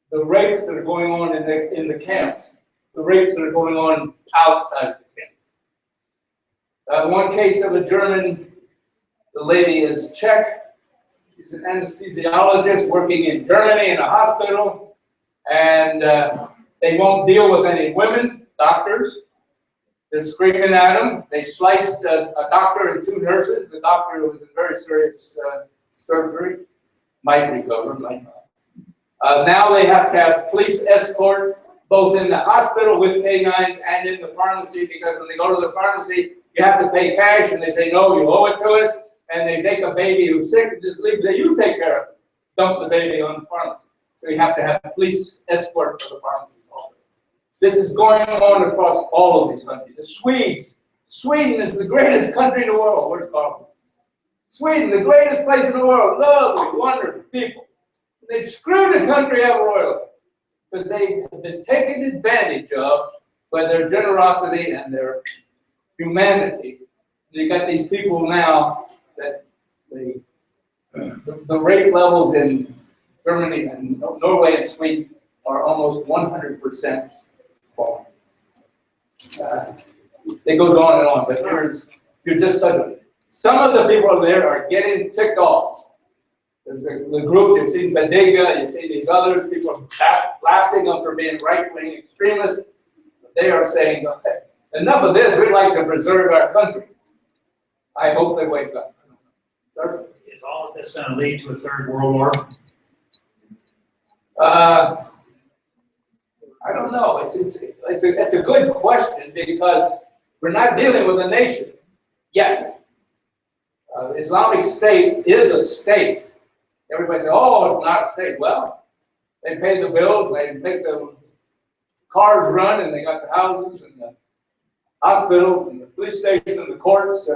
S3: The rapes that are going on in the camps, the rapes that are going on outside the camp. One case of a German, the lady is Czech. She's an anesthesiologist working in Germany in a hospital, and they won't deal with any women, doctors. They're screaming at them. They sliced a doctor and 2 nurses. The doctor was in very serious surgery. Might recover, might not. Now they have to have police escort both in the hospital with canines and in the pharmacy, because when they go to the pharmacy, you have to pay cash, and they say, no, you owe it to us. And they take a baby who's sick and just leave it, you take care of it. Dump the baby on the pharmacy. So you have to have police escort for the pharmacies also. This is going on across all of these countries. The Swedes. Sweden is the greatest country in the world. Where's Carlson? Sweden, the greatest place in the world. Lovely, wonderful people. They've screwed the country out royally because they've been taken advantage of by their generosity and their humanity. You got these people now that the rape levels in Germany and Norway and Sweden are almost 100% falling. It goes on and on, but you're just touching it. Some of the people there are getting ticked off. The groups, you've seen Badiga, you've seen these other people blasting them for being right-wing extremists. They are saying, okay, enough of this, we'd like to preserve our country. I hope they wake up. Sir?
S8: Is all of this going to lead to a 3rd World War?
S3: I don't know. It's a good question, because we're not dealing with a nation yet. Islamic State is a state. Everybody says, oh, it's not a state. Well, they pay the bills, they make the cars run, and they got the houses and the hospitals and the police station and the courts.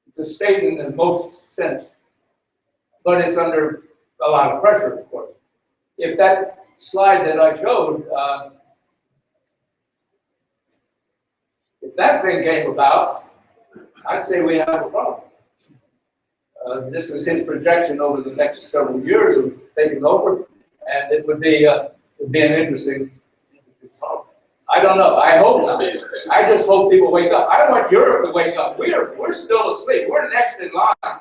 S3: It's a state in the most sense. But it's under a lot of pressure, of course. If that slide that I showed, if that thing came about, I'd say we have a problem. This was his projection over the next several years of taking over, and it would be an interesting problem. I don't know. I hope not. I just hope people wake up. I want Europe to wake up. We're still asleep. We're next in line.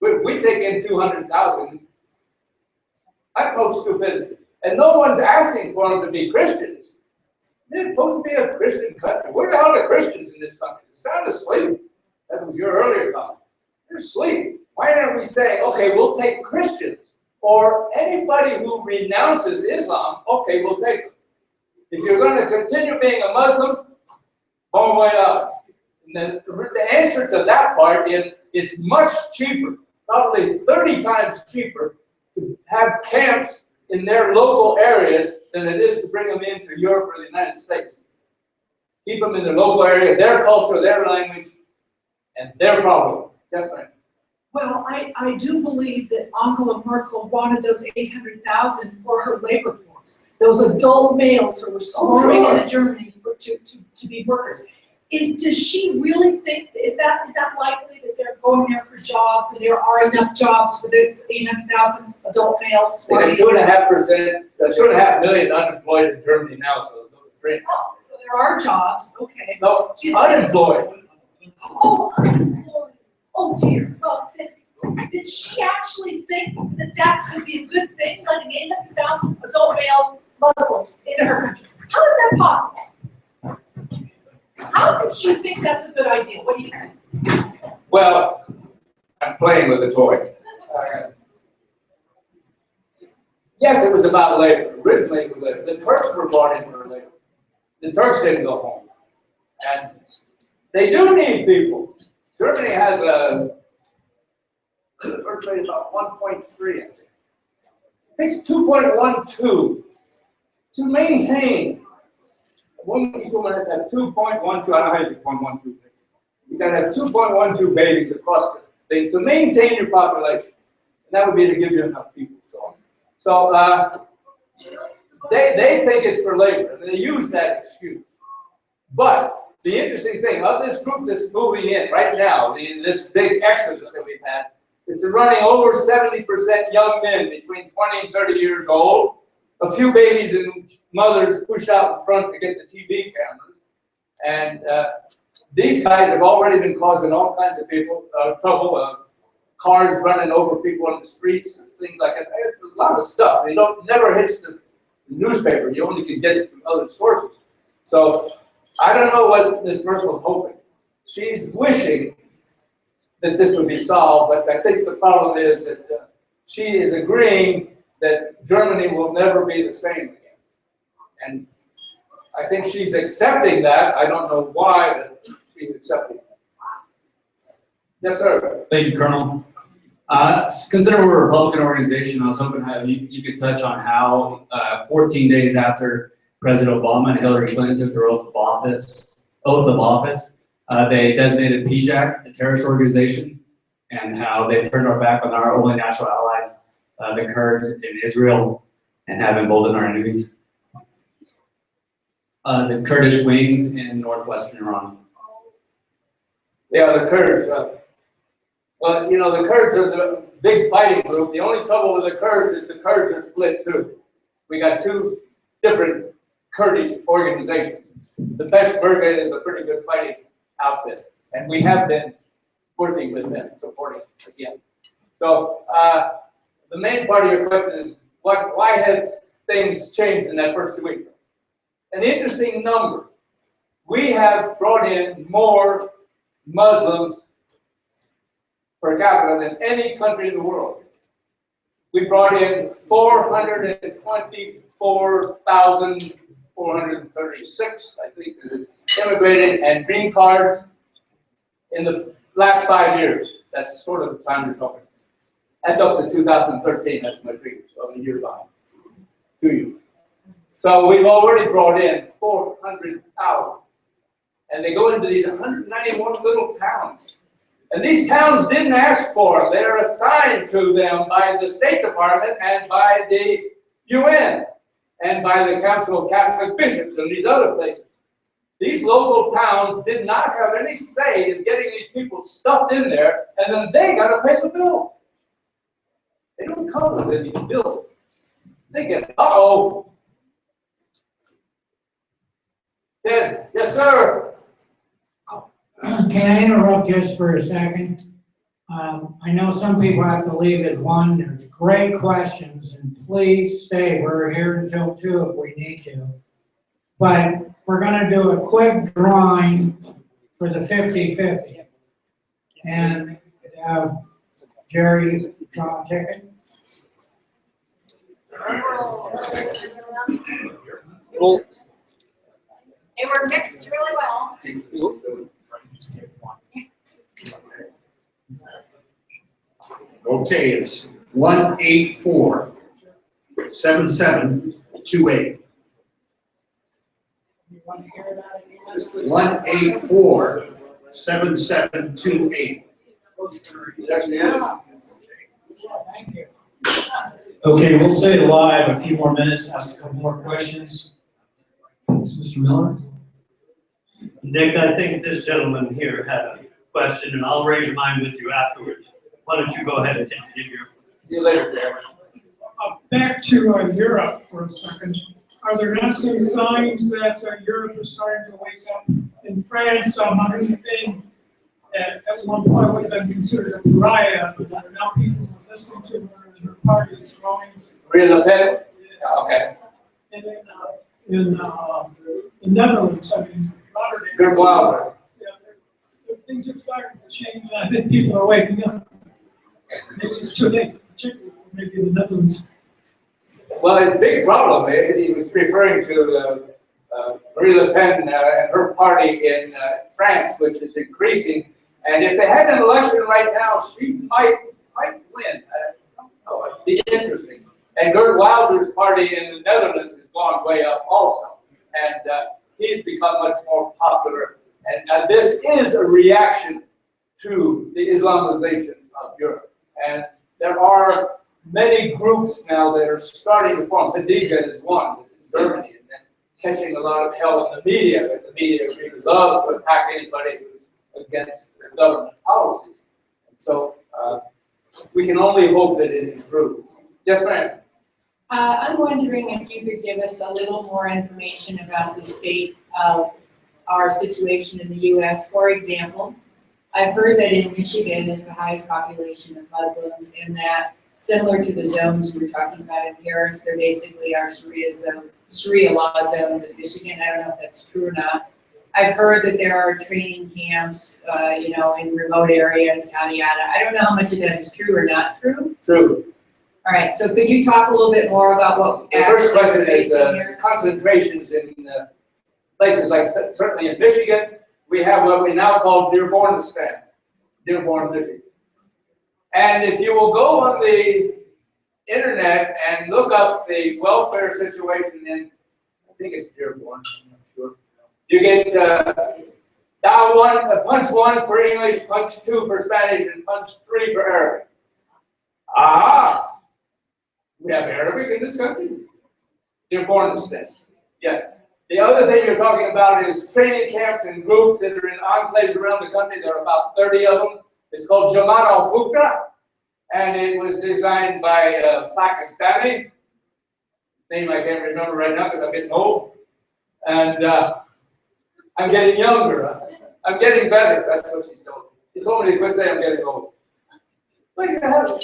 S3: If we take in 200,000, utmost stupidity. And no one's asking for them to be Christians. They're supposed to be a Christian country. Where the hell are the Christians in this country? They're sound asleep. That was your earlier comment. They're asleep. Why aren't we saying, okay, we'll take Christians, or anybody who renounces Islam, okay, we'll take them. If you're going to continue being a Muslim, bon voyage. And the answer to that part is it's much cheaper, probably 30 times cheaper, to have camps in their local areas than it is to bring them into Europe or the United States. Keep them in their local area, their culture, their language, and their problem. Yes, ma'am.
S2: Well, I do believe that Angela Merkel wanted those 800,000 for her labor force. Those adult males who were swarming into Germany to be workers. Does she really think, is that likely that they're going there for jobs and there are enough jobs for those 800,000 adult males?
S3: They got 2.5 million unemployed in Germany now, so those 3.
S2: Oh, so there are jobs, okay.
S3: No, unemployed.
S2: Oh, unemployed. Oh dear. Well, did she actually think that could be a good thing, letting 800,000 adult male Muslims into her country? How is that possible? How could she think that's a good idea? What do you think?
S3: Well, I'm playing with a toy. Yes, it was about labor. Originally, it was labor. The Turks were brought in for labor. The Turks didn't go home. And they do need people. Germany has a birth rate about 1.3, I think. takes 2.12 to maintain. Each woman has to have 2.12, I don't know how you do 0.12. You gotta have 2.12 babies across the thing to maintain your population. And that would be to give you enough people. So they think it's for labor, and they use that excuse. But the interesting thing of this group that's moving in right now, this big exodus that we've had, is they're running over 70% young men between 20 and 30 years old. A few babies and mothers pushed out in front to get the TV cameras. And these guys have already been causing all kinds of people trouble. Cars running over people on the streets and things like that. It's a lot of stuff. It never hits the newspaper. You only can get it from other sources. So I don't know what this person was hoping. She's wishing that this would be solved, but I think the problem is that she is agreeing that Germany will never be the same again. And I think she's accepting that. I don't know why, but she's accepting it. Yes, sir.
S9: Thank you, Colonel. Consider we're a Republican organization. I was hoping you could touch on how 14 days after President Obama and Hillary Clinton took their oath of office, they designated PJAC a terrorist organization, and how they turned our back on our only natural allies, the Kurds in Israel, and have emboldened our enemies. The Kurdish wing in northwestern Iran.
S3: Yeah, the Kurds. Well, you know, the Kurds are the big fighting group. The only trouble with the Kurds is the Kurds are split too. We got two different Kurdish organizations. The Peshmerga is a pretty good fighting outfit, and we have been working with them, supporting again. So the main part of your question is why have things changed in that first 2 weeks? An interesting number. We have brought in more Muslims per capita than any country in the world. We brought in 424,436, I think, immigrated and green cards in the last 5 years. That's sort of the time we're talking. That's up to 2013. That's my figure, so I'm a year behind. 2 years. So we've already brought in 400,000. And they go into these 191 little towns. And these towns didn't ask for them. They're assigned to them by the State Department and by the UN and by the Council of Catholic Bishops and these other places. These local towns did not have any say in getting these people stuffed in there, and then they got to pay the bills. They don't come with any bills. They get, uh-oh. Ted, yes, sir.
S10: Can I interrupt just for a second? I know some people have to leave at 1. There's great questions, and please stay. We're here until 2 if we need to. But we're going to do a quick drawing for the 50-50. And Jerry, draw a ticket.
S11: They were mixed really well.
S12: Okay, it's 184-7728. 184-7728.
S1: Okay, we'll stay live a few more minutes, ask a couple more questions. Mr. Miller?
S13: Dick, I think this gentleman here had a question, and I'll raise mine with you afterwards. Why don't you go ahead and get your...
S3: See you later, Darren.
S14: Back to Europe for a second. Are there not some signs that Europe is starting to wake up? In France, Marine Le Pen at one point would have been considered a pariah, but there are now people who are listening to her and her party is growing.
S3: Marine Le Pen?
S14: Yes.
S3: Okay.
S14: And in the Netherlands, I mean, Rotterdam.
S3: Good Wilder.
S14: Yeah, things are starting to change, and I think people are waking up. Maybe it's too late, particularly maybe the Netherlands.
S3: Well, it's a big problem. He was referring to Marine Le Pen and her party in France, which is increasing. And if they had an election right now, she might win. I don't know. It'd be interesting. And Geert Wilders' party in the Netherlands has gone way up also. And he's become much more popular. And this is a reaction to the Islamization of Europe. And there are many groups now that are starting to form. Hadija is one, it's in Germany, and that's catching a lot of hell in the media, but the media really loves to attack anybody who's against the government policies. And so we can only hope that it improves. Yes, ma'am?
S4: I'm wondering if you could give us a little more information about the state of our situation in the US. For example, I've heard that in Michigan is the highest population of Muslims, and that similar to the zones we were talking about in Paris, there basically are Sharia law zones in Michigan. I don't know if that's true or not. I've heard that there are training camps, in remote areas, yada, yada. I don't know how much of that is true or not true.
S3: True.
S4: All right, so could you talk a little bit more about what
S3: The first question is
S4: here?
S3: concentrations in places like, certainly in Michigan, we have what we now call Dearbornistan, Dearborn, Michigan. And if you will go on the internet and look up the welfare situation in, I think it's Dearborn, I'm not sure. You get dial one, punch 1 for English, punch 2 for Spanish, and punch 3 for Arabic. Ah! We have Arabic in this country. Dearbornistan. Yes. The other thing you're talking about is training camps and groups that are in enclaves around the country. There are about 30 of them. It's called Jamaat al-Fukra, and it was designed by a Pakistani. Name I can't remember right now because I'm getting old. And I'm getting younger. I'm getting better. That's what she told me. She told me to quit saying I'm getting old. But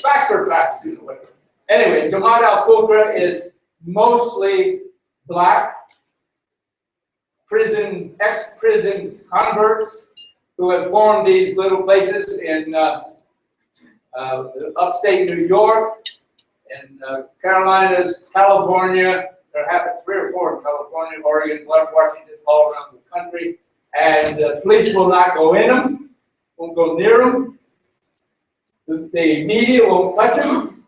S3: facts are facts, whatever. Anyway, Jamaat al-Fukra is mostly black, ex-prison converts who have formed these little places in upstate New York, in Carolinas, California. There are 3 or 4 in California, Oregon, Washington, all around the country. And the police will not go in them, won't go near them. The media won't touch them.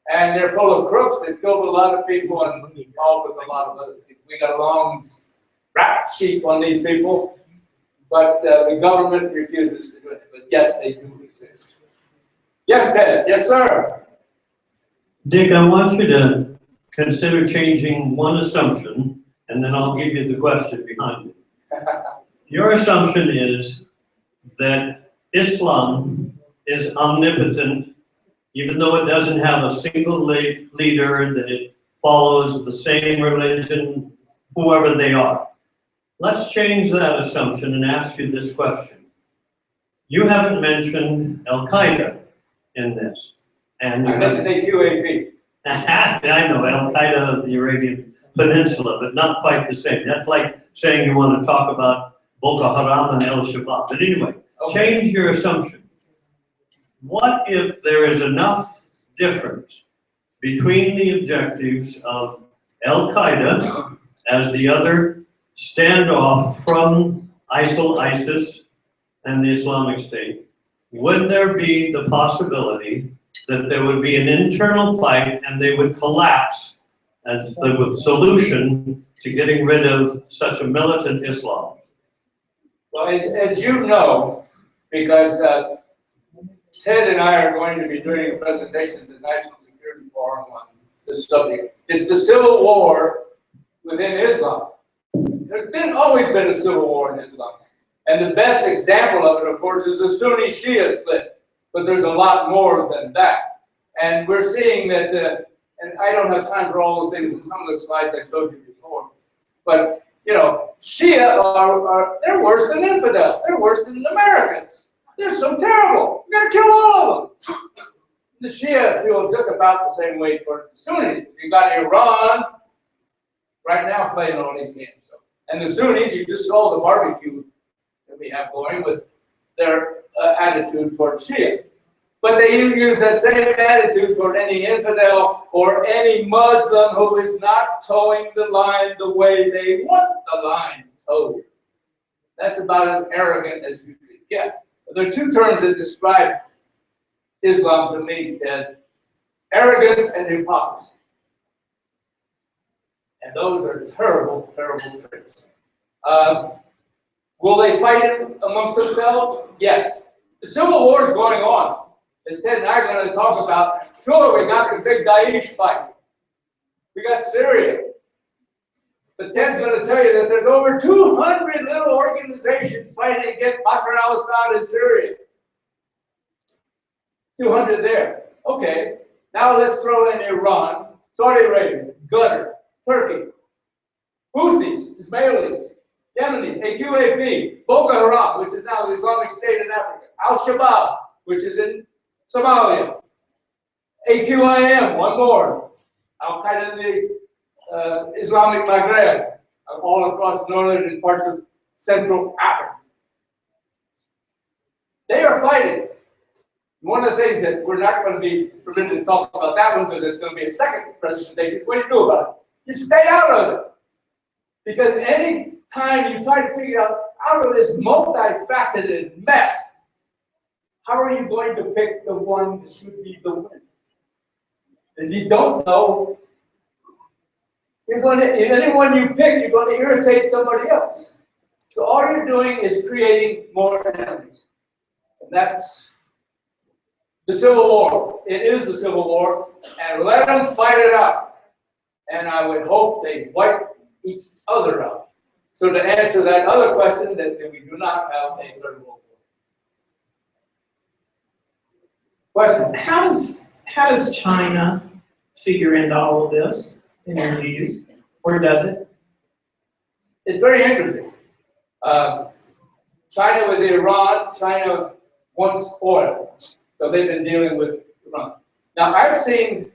S3: And they're full of crooks. They've killed a lot of people and involved with a lot of other people. We got a long rap sheet on these people, but the government refuses to do it. But yes, they do exist. Yes, Ted. Yes, sir.
S13: Dick, I want you to consider changing one assumption, and then I'll give you the question behind it. Your assumption is that Islam is omnipotent, even though it doesn't have a single leader, that it follows the same religion, whoever they are. Let's change that assumption and ask you this question. You haven't mentioned Al-Qaeda in this. And
S3: I'm listening to QAP.
S13: I know, Al-Qaeda of the Arabian Peninsula, but not quite the same. That's like saying you want to talk about Boko Haram and Al-Shabaab. But anyway, change your assumption. What if there is enough difference between the objectives of Al-Qaeda as the other standoff from ISIL, ISIS, and the Islamic State? Would there be the possibility that there would be an internal fight and they would collapse as the solution to getting rid of such a militant Islam?
S3: Well, as you know, because Ted and I are going to be doing a presentation at the National Security Forum on this subject. It's the civil war within Islam. There's always been a civil war in Islam. And the best example of it, of course, is the Sunni-Shia split. But there's a lot more than that. And we're seeing that, and I don't have time for all the things in some of the slides I showed you before. But, Shia they're worse than infidels. They're worse than Americans. They're so terrible. We're going to kill all of them. The Shia feel just about the same way for the Sunnis. You got Iran right now playing all these games. So. And the Sunnis, you just saw the barbecue that we have going with their attitude toward Shia. But they use that same attitude toward any infidel or any Muslim who is not towing the line the way they want the line towed. That's about as arrogant as you could get. There are 2 terms that describe Islam to me, Ted: arrogance and hypocrisy. And those are terrible, terrible traits. Will they fight it amongst themselves? Yes. The civil war is going on. As Ted and I are going to talk about, sure, we got the big Daesh fight. We got Syria. But Ted's going to tell you that there's over 200 little organizations fighting against Bashar al-Assad in Syria. 200 there. Okay, now let's throw in Iran, Saudi Arabia, Qatar, Turkey, Houthis, Ismailis, Yemenis, AQAP, Boko Haram, which is now the Islamic State in Africa, Al-Shabaab, which is in Somalia, AQIM, one more, Al-Qaeda in the Islamic Maghreb, all across northern and parts of Central Africa. They are fighting. One of the things that we're not going to be permitted to talk about that one, because there's going to be a second presentation. What do you do about it? You stay out of it. Because any time you try to figure out of this multifaceted mess, how are you going to pick the one that should be the winner? If you don't know, anyone you pick, you're going to irritate somebody else. So all you're doing is creating more enemies. And that's the Civil War. It is the Civil War, and let them fight it out. And I would hope they wipe each other out. So to answer that other question, that we do not have a third World War. Question?
S12: How does China figure into all of this, in your views, or does it?
S3: It's very interesting. China with Iran, China wants oil. So they've been dealing with Iran. Now, I've seen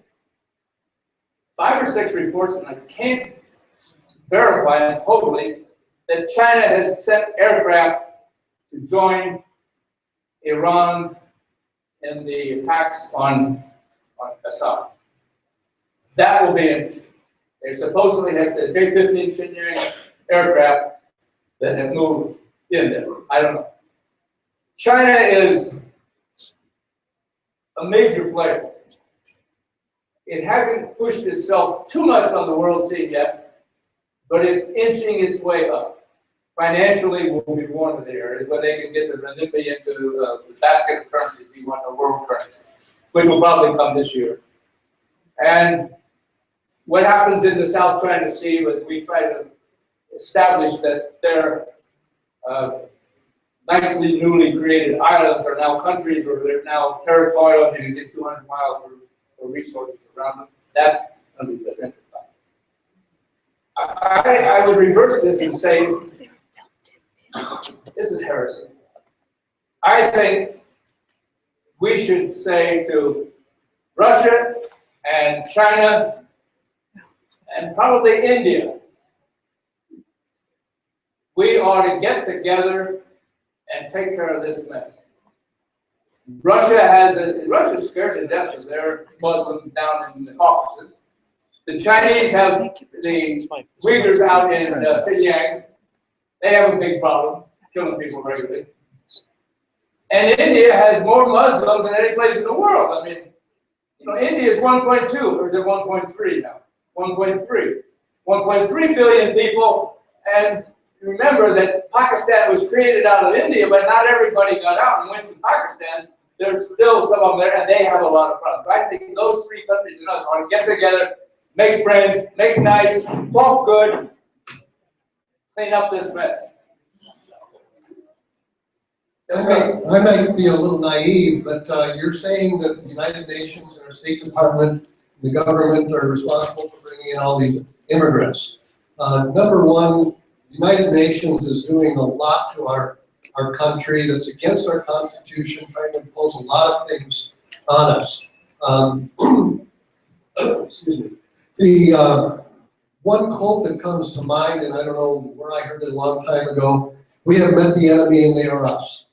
S3: 5 or 6 reports, and I can't verify them totally, that China has sent aircraft to join Iran in the attacks on Assad. That will be interesting. They supposedly have the J-15 Shenyang aircraft that have moved in there. I don't know. China is a major player. It hasn't pushed itself too much on the world scene yet, but it's inching its way up. Financially, will be one of the areas where they can get the renminbi into the basket of currencies, we want a world currency, which will probably come this year. And what happens in the South China Sea is we try to establish that their nicely newly created islands are now countries, or they're now territorial, and you can get 200 miles for resources around them. That's going to be the interesting. I would reverse this and say, this is heresy. I think we should say to Russia and China and probably India, we ought to get together and take care of this mess. Russia's scared to death of their Muslims down in the Caucasus. The Chinese have the Uyghurs out in Xinjiang. They have a big problem, killing people regularly. And India has more Muslims than any place in the world. I mean, you know, India is 1.2, or is it 1.3 now? 1.3. 1.3 billion people, and remember that Pakistan was created out of India, but not everybody got out and went to Pakistan. There's still some of them there, and they have a lot of problems. I think those 3 countries and us ought to get together, make friends, make nice, talk good, clean up this mess.
S15: I might be a little naive, but you're saying that the United Nations and our State Department and the government are responsible for bringing in all these immigrants. Number one, the United Nations is doing a lot to our country that's against our Constitution, trying to impose a lot of things on us. Excuse me. The one quote that comes to mind, and I don't know where I heard it a long time ago, we have met the enemy and they are us.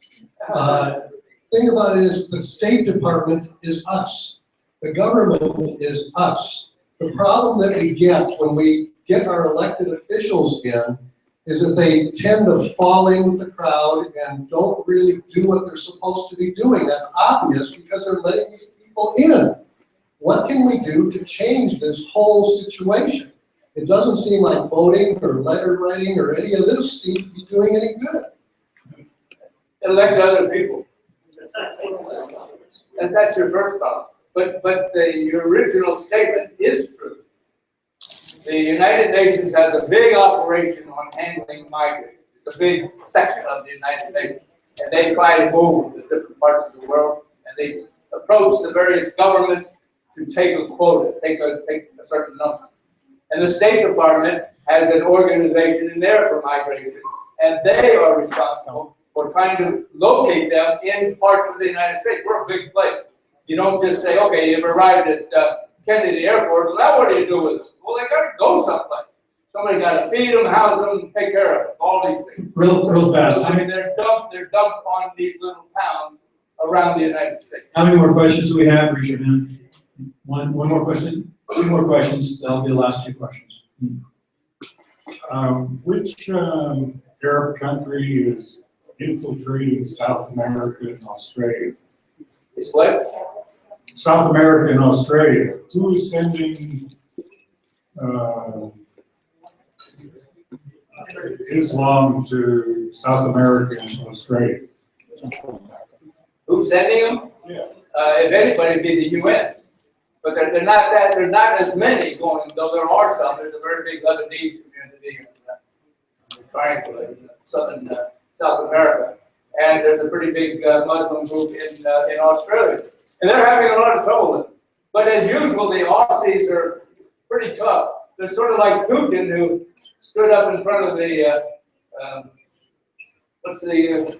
S15: Thing about it is the State Department is us. The government is us. The problem that we get when we get our elected officials in is that they tend to fall in with the crowd and don't really do what they're supposed to be doing. That's obvious because they're letting these people in. What can we do to change this whole situation? It doesn't seem like voting or letter writing or any of this seems to be doing any good.
S3: Elect other people. And that's your first problem. But your original statement is true. The United Nations has a big operation on handling migrants. It's a big section of the United Nations. And they try to move to different parts of the world. And they approach the various governments to take a quota, take a certain number. And the State Department has an organization in there for migration. And they are responsible for trying to locate them in parts of the United States. We're a big place. You don't just say, okay, you've arrived at Kennedy Airport, well, now what do you do with them? Well, they got to go someplace. Somebody got to feed them, house them, take care of them, all these things.
S1: Real fast.
S3: I mean, they're dumped on these little towns around the United States.
S1: How many more questions do we have? Raise your hand. One more question? Two more questions. That'll be the last two questions.
S16: Which Arab country is infiltrating South America and Australia?
S3: It's what?
S16: South America and Australia. Who is sending Islam to South America and Australia?
S3: Who's sending them?
S16: Yeah.
S3: If anybody, it'd be the UN. But they're not as many going, though there are some. There's a very big Lebanese community in the triangle in southern South America. And there's a pretty big Muslim group in Australia. And they're having a lot of trouble with it. But as usual, the Aussies are pretty tough. They're sort of like Putin, who stood up in front of the,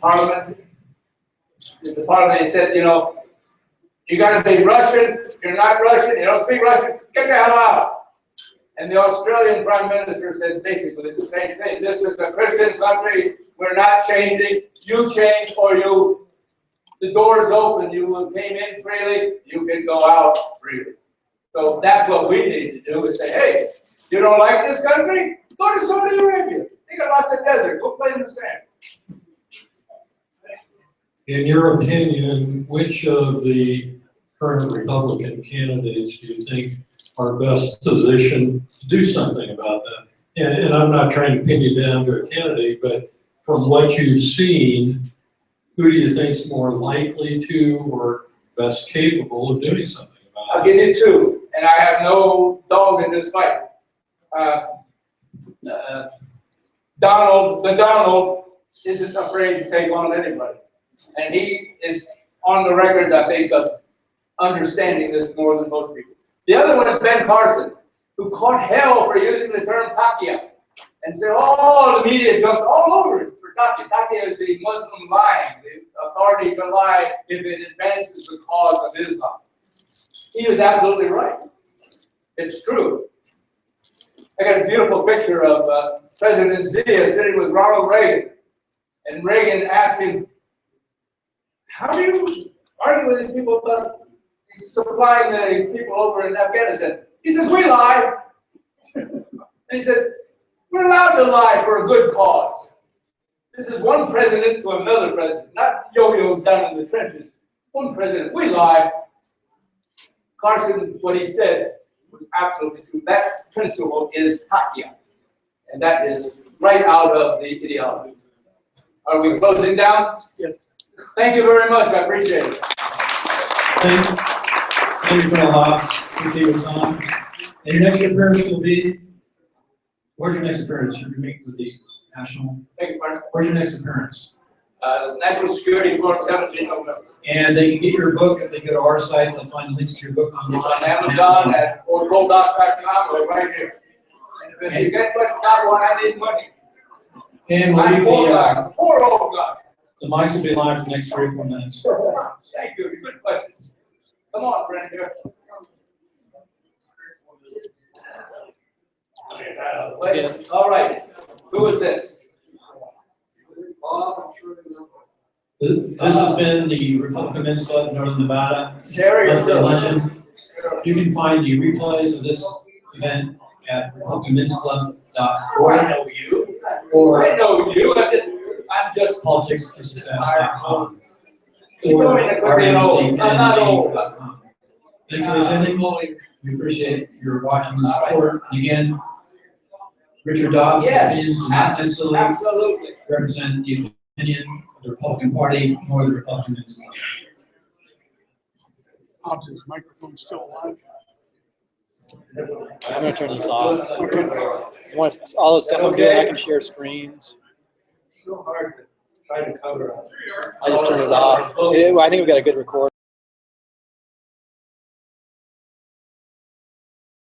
S3: parliament? The parliament, he said, you know, you got to be Russian. If you're not Russian, you don't speak Russian, get the hell out. And the Australian Prime Minister said basically the same thing. This is a Christian country. We're not changing. You change or you, the door is open. You came in freely. You can go out freely. So that's what we need to do is say, hey, you don't like this country? Go to Saudi Arabia. They got lots of desert. Go play in the sand.
S6: In your opinion, which of the current Republican candidates do you think are best positioned to do something about that? And I'm not trying to pin you down to a candidate, but from what you've seen, who do you think is more likely to or best capable of doing something about it?
S3: I'll give you two, and I have no dog in this fight. Donald isn't afraid to take on anybody. And he is on the record, I think, of understanding this more than most people. The other one is Ben Carson, who caught hell for using the term taqiyya. And said, oh, the media jumped all over it for taqiyya. Taqiyya is the Muslim lying, the authority to lie if it advances the cause of Islam. He was absolutely right. It's true. I got a beautiful picture of President Zia sitting with Ronald Reagan. And Reagan asked him, how do you argue with these people about supplying the people over in Afghanistan? He says, we lie. And he says, we're allowed to lie for a good cause. This is one president to another president, not yo-yos down in the trenches. One president, we lie. Carson, what he said was absolutely true. That principle is taqiyya. And that is right out of the ideology. Are we closing down? Yes. Thank you very much. I appreciate it.
S1: Thank you, Colonel Hobbs. Appreciate your time. And your next appearance will be, where's your next appearance? You're meeting with the national.
S3: Thank you, pardon?
S1: Where's your next appearance?
S3: National Security Forum, 17th November.
S1: And they can get your book if they go to our site. They'll find links to your book online.
S3: It's on Amazon at COL.com or right here. If you get got one, I need money.
S1: And we'll leave
S3: Poor old guy.
S1: the mics will be live for the next 3 or 4 minutes.
S3: Thank you. Good questions. Come on, friend here.
S1: Yes.
S3: All right. Who is this?
S1: This has been the Republican Men's Club, Northern Nevada.
S3: Sherry,
S1: Monthly luncheon. You can find the replays of this event at republicanmensclub.org.
S3: I know you.
S1: Or
S3: I know you. I'm just
S1: politicssuccess.com.
S3: Or
S1: RMC.
S3: I'm not old.
S1: Thank you for attending. We appreciate your watching and support. And again, Richard Dobbs'
S3: Yes,
S1: opinions do not necessarily
S3: absolutely.
S1: represent the opinion of the Republican Party nor the Republican Men's Club.
S14: Hobbs' microphone's still on.
S17: I'm gonna turn this off. So all the stuff I'm doing, I can share screens.
S3: So hard to try to cover up.
S17: I just turned it off. I think we've got a good recording.